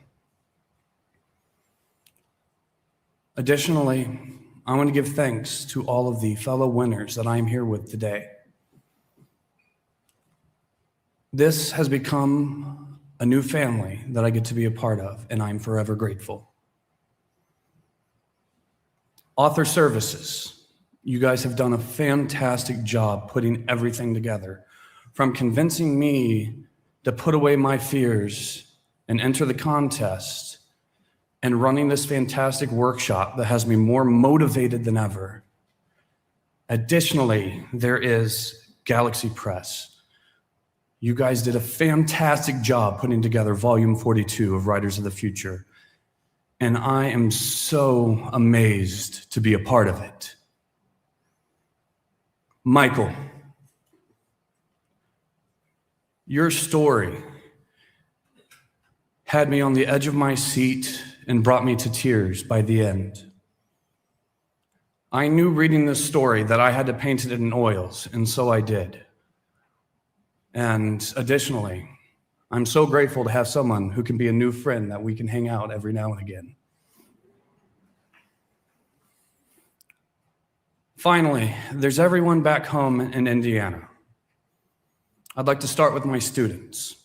Additionally, I want to give thanks to all of the fellow winners that I'm here with today. This has become a new family that I get to be a part of, and I'm forever grateful. Author Services, you guys have done a fantastic job putting everything together, from convincing me to put away my fears and enter the contest, and running this fantastic workshop that has me more motivated than ever. Additionally, there is Galaxy Press. You guys did a fantastic job putting together volume 42 of Writers of the Future, and I am so amazed to be a part of it. Michael, your story had me on the edge of my seat and brought me to tears by the end. I knew reading this story that I had to paint it in oils, and so I did. And additionally, I'm so grateful to have someone who can be a new friend that we can hang out every now and again. Finally, there's everyone back home in Indiana. I'd like to start with my students.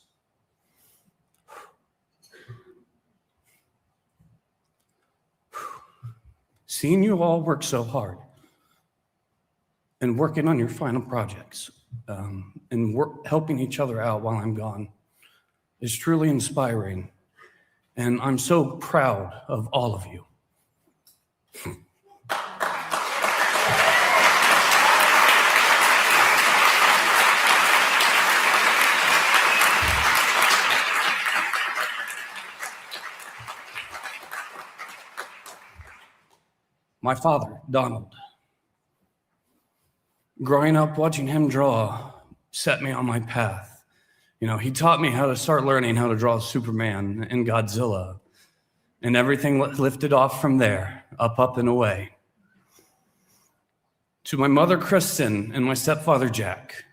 Seeing you all work so hard and working on your final projects and helping each other out while I'm gone is truly inspiring. And I'm so proud of all of you. My father, Donald. Growing up, watching him draw set me on my path. He taught me how to start learning how to draw Superman and Godzilla, and everything lifted off from there, up and away. To my mother, Kristen, and my stepfather, Jack.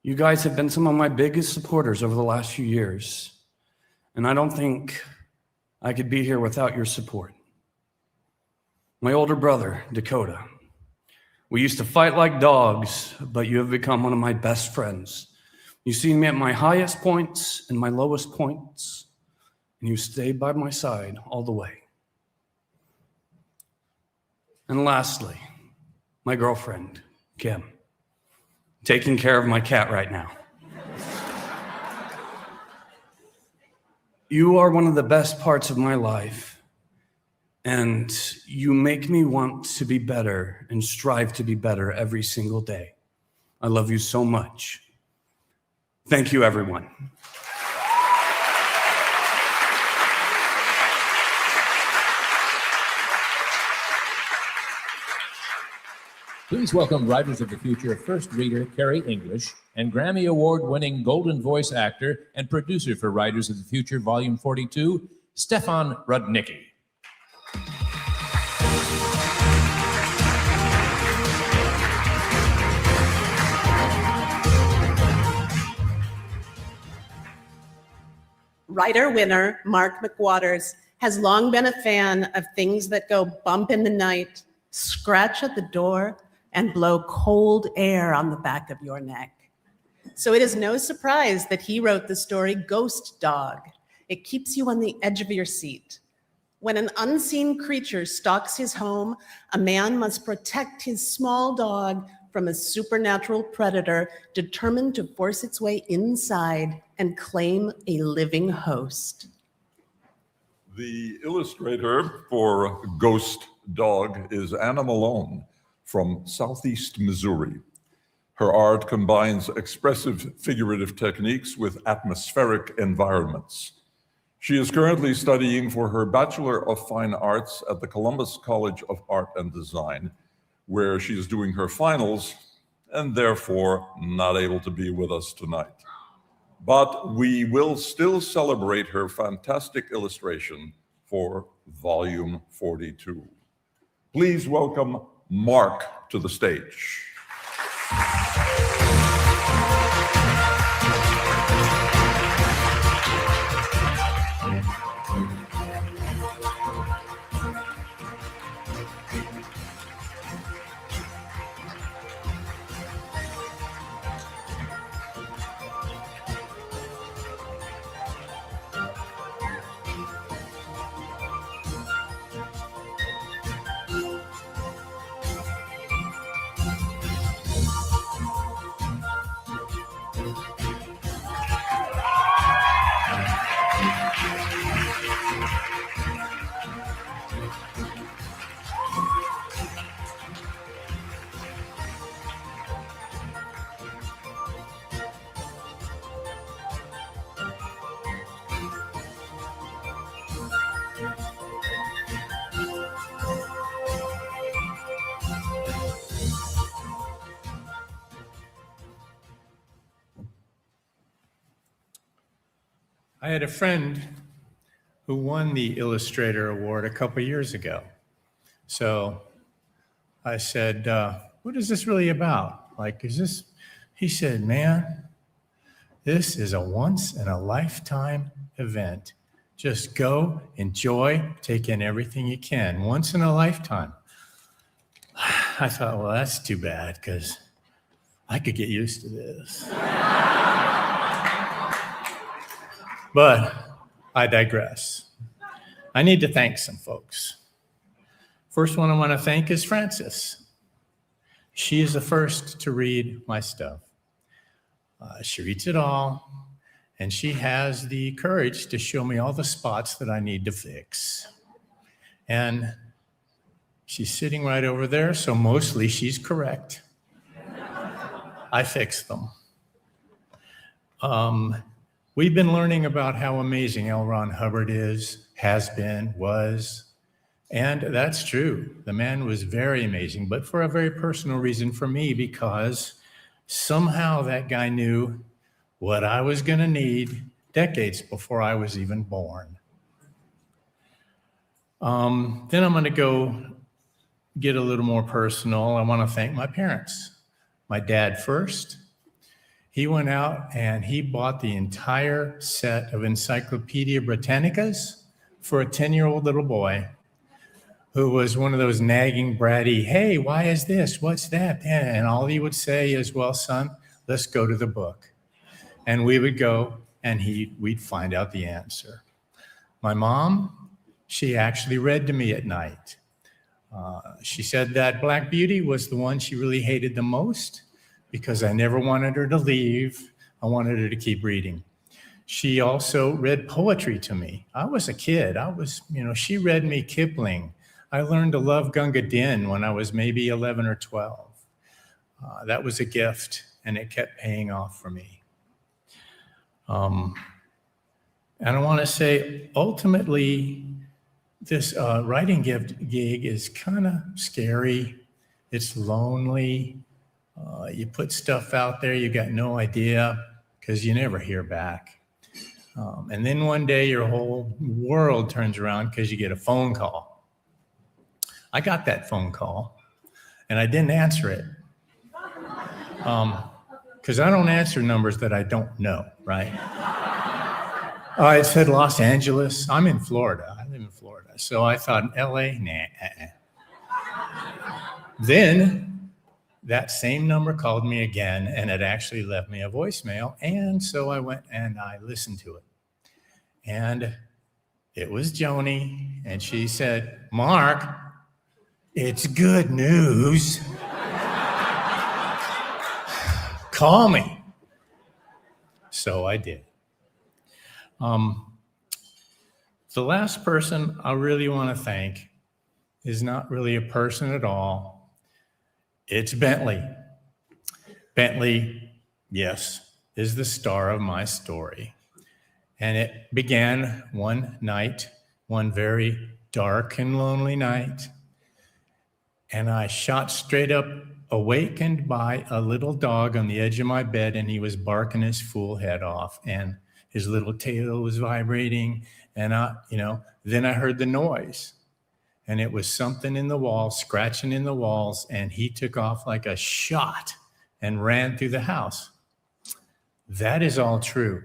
You guys have been some of my biggest supporters over the last few years, and I don't think I could be here without your support. My older brother, Dakota. We used to fight like dogs, but you have become one of my best friends. You've seen me at my highest points and my lowest points, and you stayed by my side all the way. And lastly, my girlfriend, Kim, taking care of my cat right now. You are one of the best parts of my life. And you make me want to be better and strive to be better every single day. I love you so much. Thank you, everyone. Please welcome Writers of the Future first reader Carrie English and Grammy Award-winning Golden Voice actor and producer for Writers of the Future Volume 42, Stefan Rudnicki. Writer winner Mark McWaters has long been a fan of things that go bump in the night, scratch at the door, and blow cold air on the back of your neck. So it is no surprise that he wrote the story Ghost Dog. It keeps you on the edge of your seat. When an unseen creature stalks his home, a man must protect his small dog from a supernatural predator determined to force its way inside and claim a living host. The illustrator for Ghost Dog is Anna Malone from Southeast Missouri. Her art combines expressive figurative techniques with atmospheric environments. She is currently studying for her Bachelor of Fine Arts at the Columbus College of Art and Design, where she is doing her finals and therefore not able to be with us tonight. But we will still celebrate her fantastic illustration for Volume 42. Please welcome Mark to the stage. I had a friend who won the Illustrator Award a couple years ago. So I said, what is this really about? Like, is this, he said, man, this is a once in a lifetime event. Just go, enjoy, take in everything you can. Once in a lifetime. I thought, well, that's too bad because I could get used to this. But I digress. I need to thank some folks. First one I want to thank is Frances. She is the first to read my stuff. She reads it all, and she has the courage to show me all the spots that I need to fix. And she's sitting right over there, so mostly she's correct. I fixed them. We've been learning about how amazing L. Ron Hubbard is, has been, was, and that's true. The man was very amazing, but for a very personal reason for me, because somehow that guy knew what I was going to need decades before I was even born. Then I'm going to go get a little more personal. I want to thank my parents. My dad first. He went out and he bought the entire set of Encyclopedia Britannicas for a 10-year-old little boy who was one of those nagging, bratty, hey, why is this? What's that? And all he would say is, well, son, let's go to the book. And we would go and we'd find out the answer. My mom, she actually read to me at night. She said that Black Beauty was the one she really hated the most because I never wanted her to leave. I wanted her to keep reading. She also read poetry to me. I was a kid. She read me Kipling. I learned to love Gunga Din when I was maybe 11 or 12. That was a gift, and it kept paying off for me. And I want to say, ultimately, this writing gig is kind of scary. It's lonely. You put stuff out there, you got no idea because you never hear back. And then one day your whole world turns around because you get a phone call. I got that phone call and I didn't answer it because I don't answer numbers that I don't know, right? It said Los Angeles. I'm in Florida. I live in Florida. So I thought LA, nah. Then that same number called me again, and it actually left me a voicemail. And so I went and I listened to it. And it was Joni, and she said, Mark, it's good news. Call me. So I did. The last person I really want to thank is not really a person at all. It's Bentley. Bentley, yes, is the star of my story. And it began one night, one very dark and lonely night. And I shot straight up, awakened by a little dog on the edge of my bed, and he was barking his fool head off, and his little tail was vibrating. And then I heard the noise. And it was something in the wall, scratching in the walls, and he took off like a shot and ran through the house. That is all true.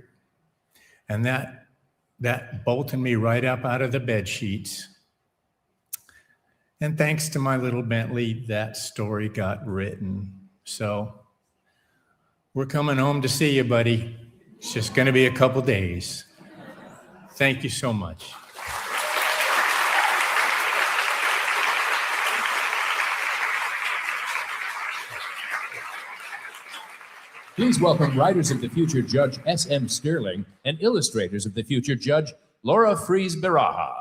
And that bolted me right up out of the bed sheets. And thanks to my little Bentley, that story got written. So we're coming home to see you, buddy. It's just going to be a couple days. Thank you so much. Please welcome Writers of the Future Judge S.M. Sterling and Illustrators of the Future Judge Laura Fries-Baraha.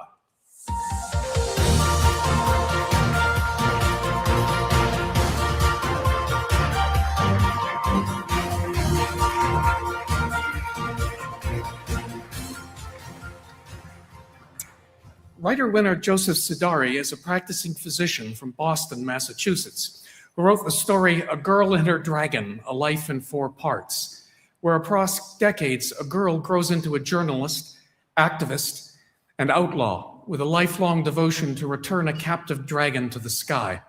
Writer-winner Joseph Sidari is a practicing physician from Boston, Massachusetts, who wrote the story A Girl and Her Dragon, A Life in Four Parts, where across decades, a girl grows into a journalist, activist, and outlaw with a lifelong devotion to return a captive dragon to the sky.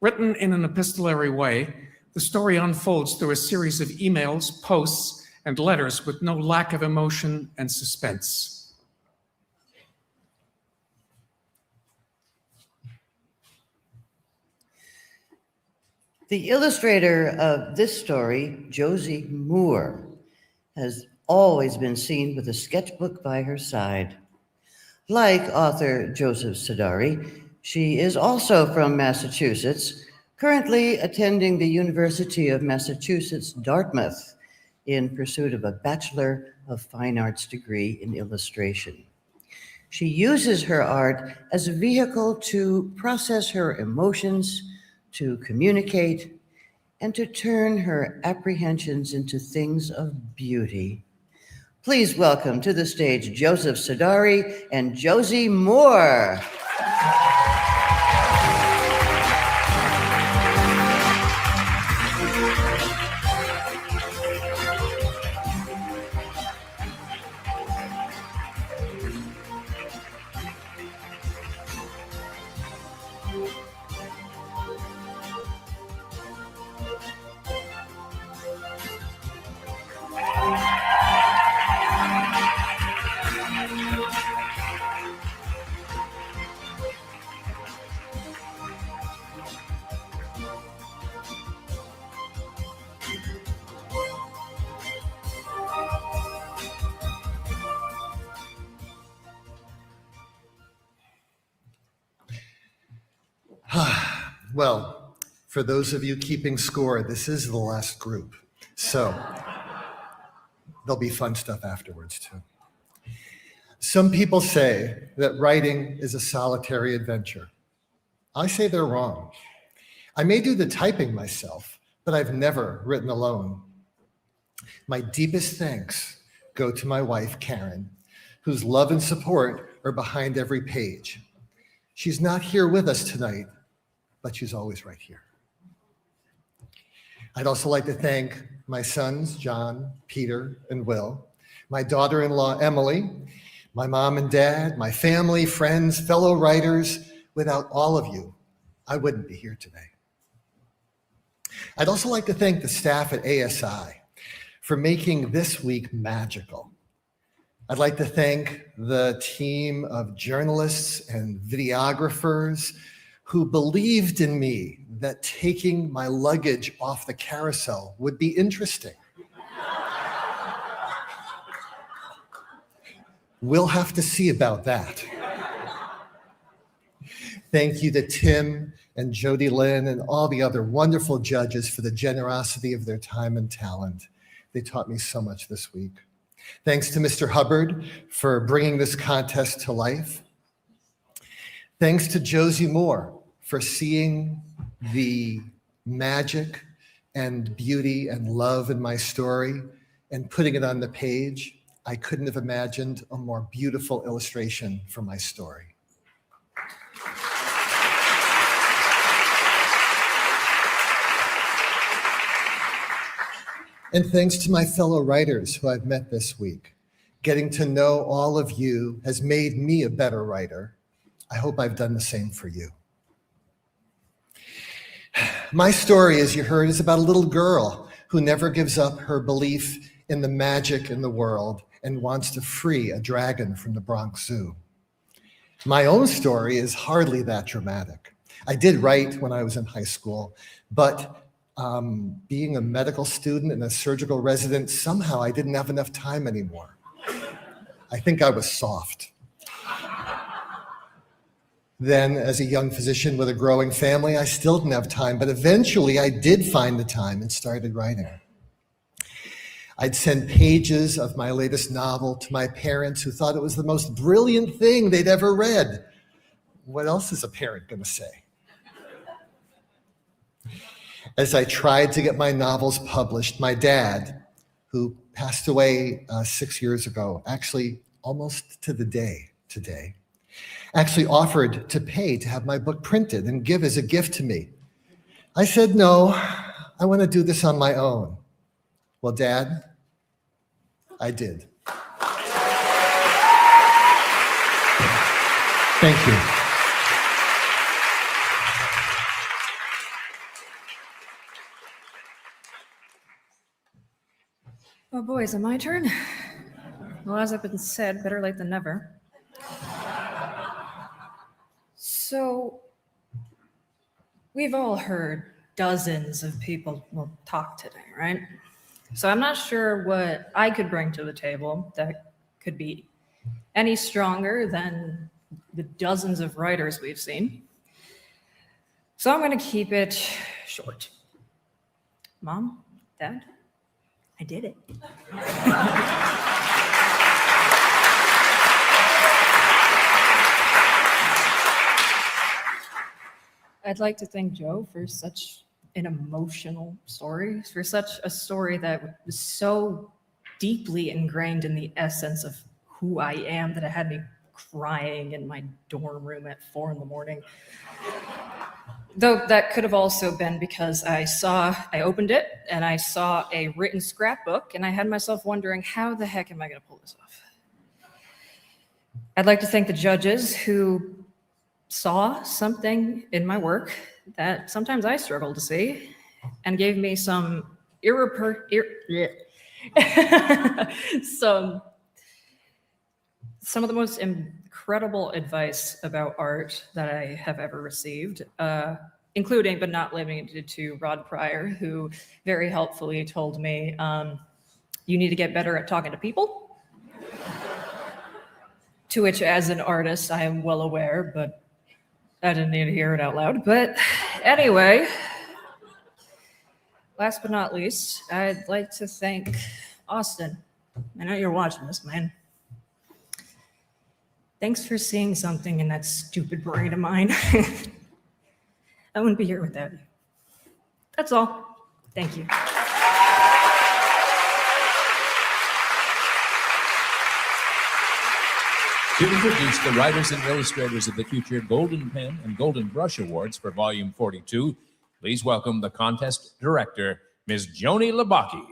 Written in an epistolary way, the story unfolds through a series of emails, posts, and letters with no lack of emotion and suspense. The illustrator of this story, Josie Moore, has always been seen with a sketchbook by her side. Like author Joseph Sidari, she is also from Massachusetts, currently attending the University of Massachusetts, Dartmouth, in pursuit of a Bachelor of Fine Arts degree in illustration. She uses her art as a vehicle to process her emotions, to communicate, and to turn her apprehensions into things of beauty. Please welcome to the stage Joseph Sidari and Josie Moore. Well, for those of you keeping score, this is the last group. So there'll be fun stuff afterwards too. Some people say that writing is a solitary adventure. I say they're wrong. I may do the typing myself, but I've never written alone. My deepest thanks go to my wife, Karen, whose love and support are behind every page. She's not here with us tonight, but she's always right here. I'd also like to thank my sons, John, Peter, and Will, my daughter-in-law, Emily, my mom and dad, my family, friends, fellow writers. Without all of you, I wouldn't be here today. I'd also like to thank the staff at ASI for making this week magical. I'd like to thank the team of journalists and videographers who believed in me that taking my luggage off the carousel would be interesting. We'll have to see about that. Thank you to Tim and Jody Lynn and all the other wonderful judges for the generosity of their time and talent. They taught me so much this week. Thanks to Mr. Hubbard for bringing this contest to life. Thanks to Josie Moore for seeing the magic and beauty and love in my story and putting it on the page. I couldn't have imagined a more beautiful illustration for my story. And thanks to my fellow writers who I've met this week. Getting to know all of you has made me a better writer. I hope I've done the same for you. My story, as you heard, is about a little girl who never gives up her belief in the magic in the world and wants to free a dragon from the Bronx Zoo. My own story is hardly that dramatic. I did write when I was in high school, but being a medical student and a surgical resident, somehow I didn't have enough time anymore. I think I was soft. Then, as a young physician with a growing family, I still didn't have time, but eventually I did find the time and started writing. I'd send pages of my latest novel to my parents who thought it was the most brilliant thing they'd ever read. What else is a parent going to say? As I tried to get my novels published, my dad, who passed away 6 years ago, actually almost to the day today, actually offered to pay to have my book printed and give as a gift to me. I said, no, I want to do this on my own. Well, Dad, I did. Thank you. Oh boy, is it my turn? Well, as I've been said, better late than never. So, we've all heard dozens of people will talk today, right? So I'm not sure what I could bring to the table that could be any stronger than the dozens of writers we've seen. So I'm going to keep it short. Mom, Dad, I did it. I'd like to thank Joe for such an emotional story, for such a story that was so deeply ingrained in the essence of who I am that it had me crying in my dorm room at 4 a.m. Though that could have also been because I opened it and I saw a written scrapbook and I had myself wondering, how the heck am I going to pull this off? I'd like to thank the judges who saw something in my work that sometimes I struggle to see and gave me some some of the most incredible advice about art that I have ever received, including but not limited to Rod Pryor, who very helpfully told me, you need to get better at talking to people. To which, as an artist, I am well aware, but I didn't need to hear it out loud. But anyway, last but not least, I'd like to thank Austin. I know you're watching this, man. Thanks for seeing something in that stupid brain of mine. I wouldn't be here without you. That's all. Thank you. To introduce the Writers and Illustrators of the Future Golden Pen and Golden Brush Awards for Volume 42, please welcome the contest director, Ms. Joni Labaki.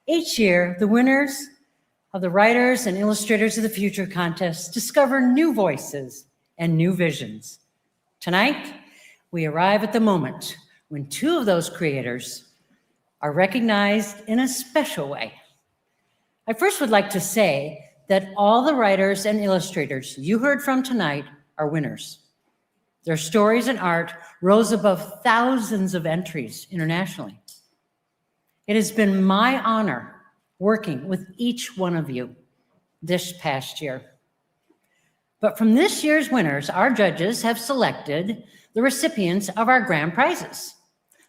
Each year, the winners of the Writers and Illustrators of the Future contest discover new voices and new visions. Tonight, we arrive at the moment when two of those creators are recognized in a special way. I first would like to say that all the writers and illustrators you heard from tonight are winners. Their stories and art rose above thousands of entries internationally. It has been my honor working with each one of you this past year. But from this year's winners, our judges have selected the recipients of our grand prizes: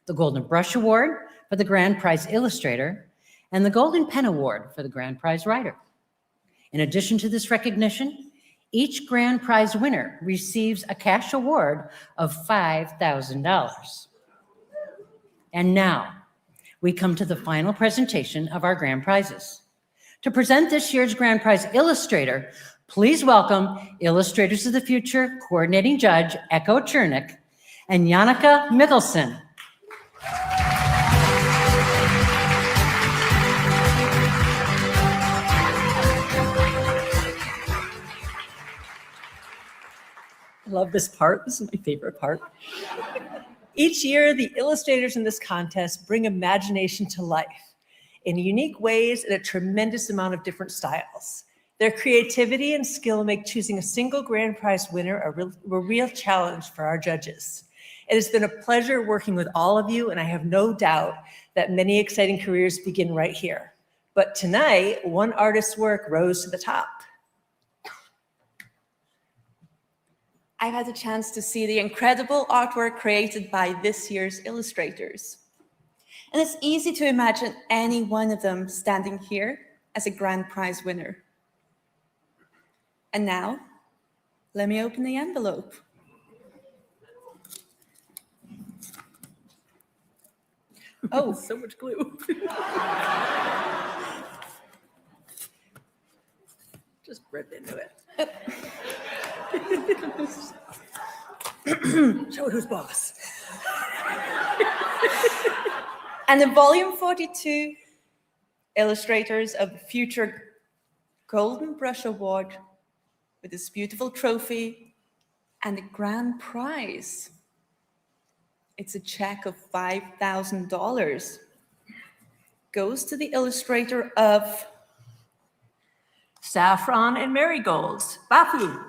the Golden Brush Award for the Grand Prize Illustrator and the Golden Pen Award for the Grand Prize Writer. In addition to this recognition, each grand prize winner receives a cash award of $5,000. And now, we come to the final presentation of our grand prizes. To present this year's grand prize illustrator, please welcome Illustrators of the Future Coordinating Judge Echo Chernick and Yannicka Mikkelsen. I love this part. This is my favorite part. Each year, the illustrators in this contest bring imagination to life in unique ways and a tremendous amount of different styles. Their creativity and skill make choosing a single grand prize winner a real challenge for our judges. It has been a pleasure working with all of you, and I have no doubt that many exciting careers begin right here. But tonight, one artist's work rose to the top. I've had the chance to see the incredible artwork created by this year's illustrators. And it's easy to imagine any one of them standing here as a grand prize winner. And now, let me open the envelope. Oh, so much glue. Just ripped into it. Show who's boss. And in volume 42, Illustrators of the Future Golden Brush Award with this beautiful trophy and the grand prize. It's a check of $5,000. Goes to the illustrator of Saffron and Marigolds, Bafu.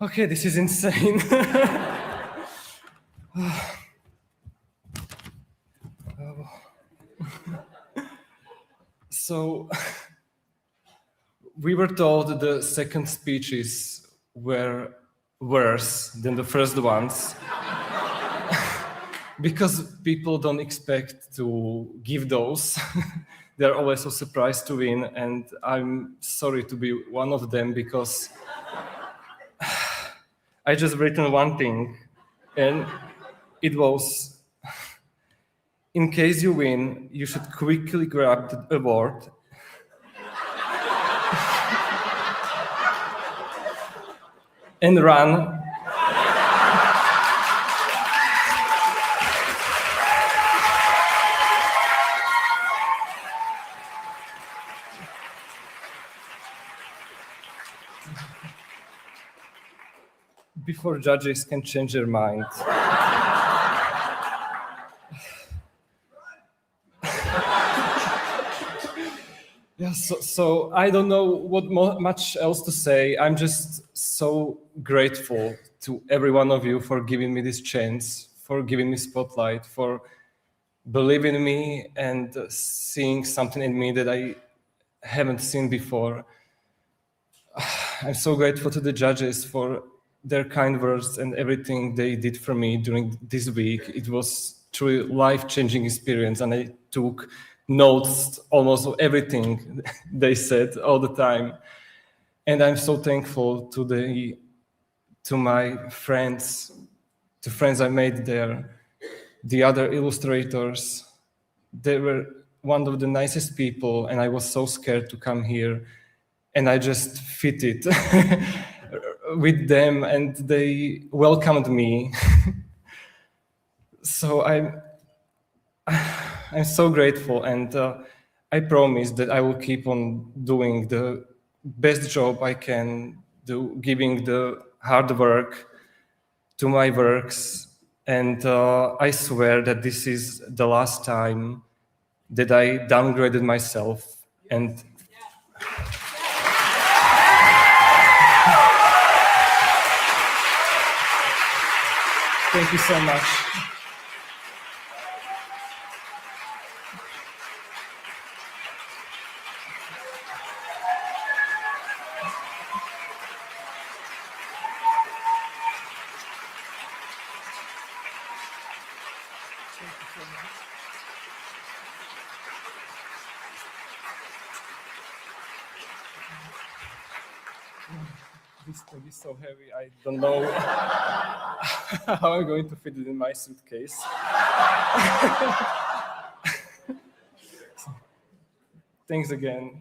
Okay, this is insane. So, we were told the second speeches were worse than the first ones because people don't expect to give those. They're always so surprised to win, and I'm sorry to be one of them because I just written one thing, and it was, in case you win, you should quickly grab the award and run. Before judges can change their mind. Yeah, so I don't know what much else to say. I'm just so grateful to every one of you for giving me this chance, for giving me spotlight, for believing in me and seeing something in me that I haven't seen before. I'm so grateful to the judges for their kind words and everything they did for me during this week. It was truly life-changing experience, and I took notes almost of everything they said all the time. And I'm so thankful to my friends, to friends I made there, the other illustrators. They were one of the nicest people, and I was so scared to come here, and I just fitted with them, and they welcomed me. So I'm so grateful, and I promise that I will keep on doing the best job I can do, giving the hard work to my works, and I swear that this is the last time that I downgraded myself. And thank you so much. This thing is so heavy, I don't know how I'm going to fit it in my suitcase. Thanks again.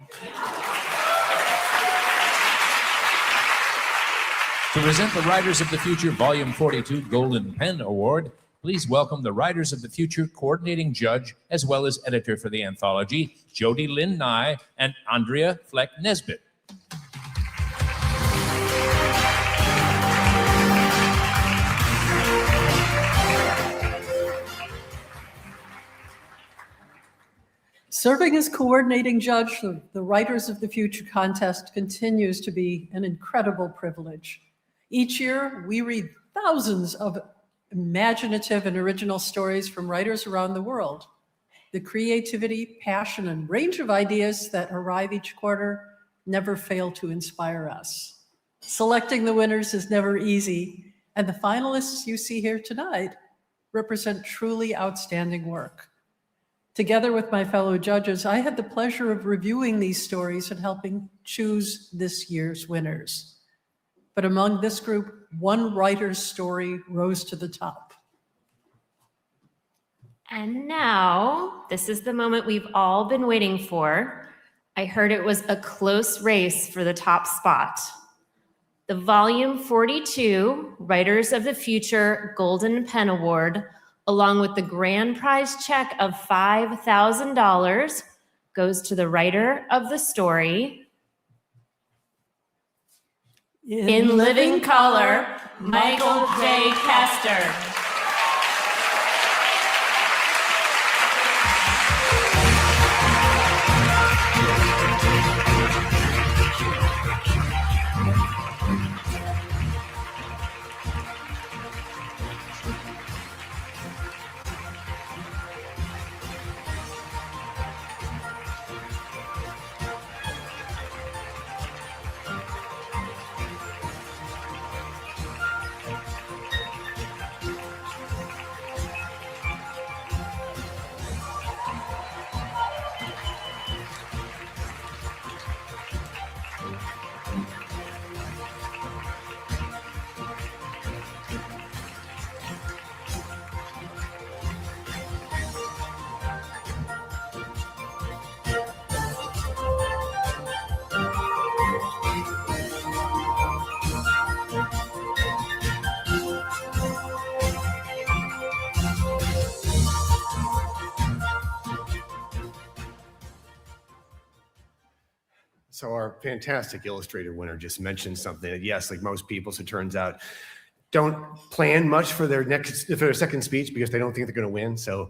To present the Writers of the Future Volume 42 Golden Pen Award, please welcome the Writers of the Future coordinating judge as well as editor for the anthology, Jody Lynn Nye and Andrea Fleck Nesbitt. Serving as coordinating judge for the Writers of the Future contest continues to be an incredible privilege. Each year, we read thousands of imaginative and original stories from writers around the world. The creativity, passion, and range of ideas that arrive each quarter never fail to inspire us. Selecting the winners is never easy, and the finalists you see here tonight represent truly outstanding work. Together with my fellow judges, I had the pleasure of reviewing these stories and helping choose this year's winners. But among this group, one writer's story rose to the top. And now, this is the moment we've all been waiting for. I heard it was a close race for the top spot. The Volume 42 Writers of the Future Golden Pen Award, along with the grand prize check of $5,000, goes to the writer of the story, In Living Color, Michael J. Castor. So our fantastic illustrator winner just mentioned something that, yes, like most people, so it turns out, don't plan much for their second speech because they don't think they're going to win. So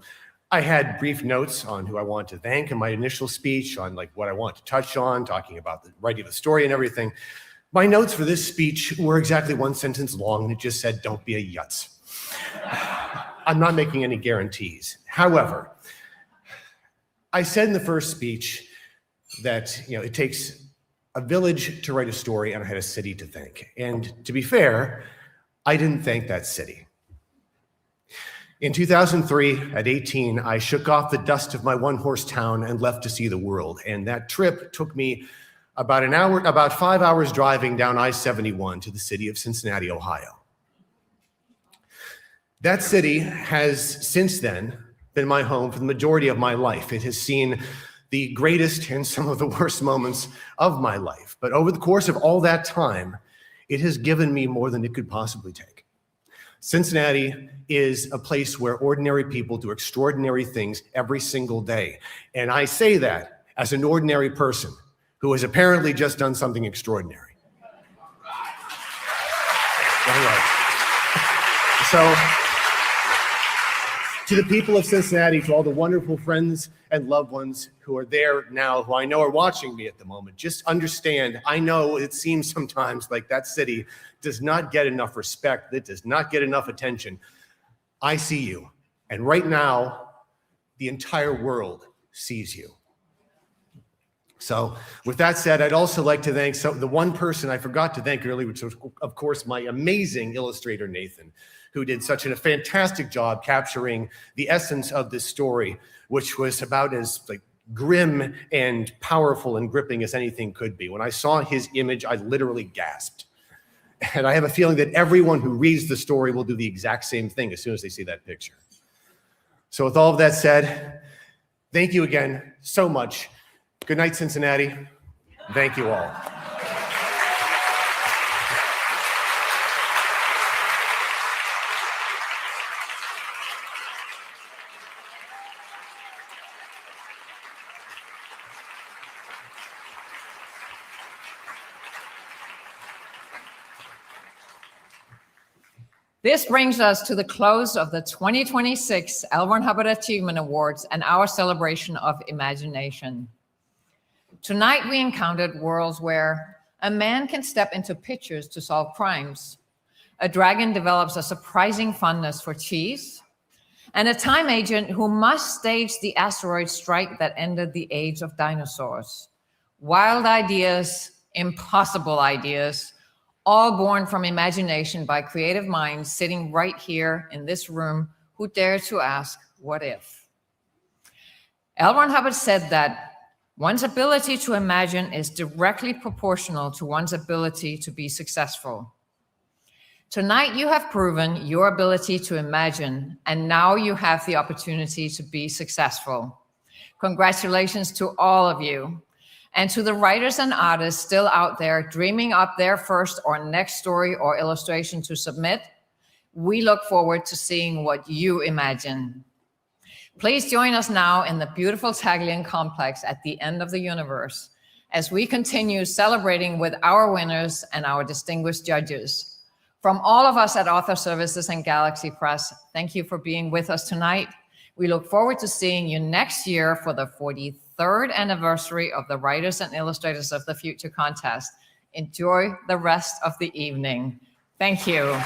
I had brief notes on who I want to thank in my initial speech, on like what I want to touch on, talking about the writing of the story and everything. My notes for this speech were exactly one sentence long, and it just said, "Don't be a yutz." I'm not making any guarantees. However, I said in the first speech that it takes a village to write a story, and I had a city to thank. And to be fair, I didn't thank that city. In 2003, at 18, I shook off the dust of my one-horse town and left to see the world. And that trip took me about 5 hours driving down I-71 to the city of Cincinnati, Ohio. That city has since then been my home for the majority of my life. It has seen the greatest and some of the worst moments of my life. But over the course of all that time, it has given me more than it could possibly take. Cincinnati is a place where ordinary people do extraordinary things every single day. And I say that as an ordinary person who has apparently just done something extraordinary. Anyway, so to the people of Cincinnati, to all the wonderful friends and loved ones who are there now, who I know are watching me at the moment, just understand, I know it seems sometimes like that city does not get enough respect, that does not get enough attention. I see you. And right now, the entire world sees you. So with that said, I'd also like to thank the one person I forgot to thank earlier, which was, of course, my amazing illustrator, Nathan, who did such a fantastic job capturing the essence of this story, which was about as like grim and powerful and gripping as anything could be. When I saw his image, I literally gasped. And I have a feeling that everyone who reads the story will do the exact same thing as soon as they see that picture. So with all of that said, thank you again so much. Good night, Cincinnati. Thank you all. This brings us to the close of the 2026 L. Ron Hubbard Achievement Awards and our celebration of imagination. Tonight, we encountered worlds where a man can step into pictures to solve crimes, a dragon develops a surprising fondness for cheese, and a time agent who must stage the asteroid strike that ended the age of dinosaurs. Wild ideas, impossible ideas, all born from imagination by creative minds sitting right here in this room who dare to ask, what if? L. Ron Hubbard said that one's ability to imagine is directly proportional to one's ability to be successful. Tonight, you have proven your ability to imagine, and now you have the opportunity to be successful. Congratulations to all of you. And to the writers and artists still out there dreaming up their first or next story or illustration to submit, we look forward to seeing what you imagine. Please join us now in the beautiful Taglian complex at the end of the universe as we continue celebrating with our winners and our distinguished judges. From all of us at Author Services and Galaxy Press, thank you for being with us tonight. We look forward to seeing you next year for the 43rd anniversary of the Writers and Illustrators of the Future contest. Enjoy the rest of the evening. Thank you.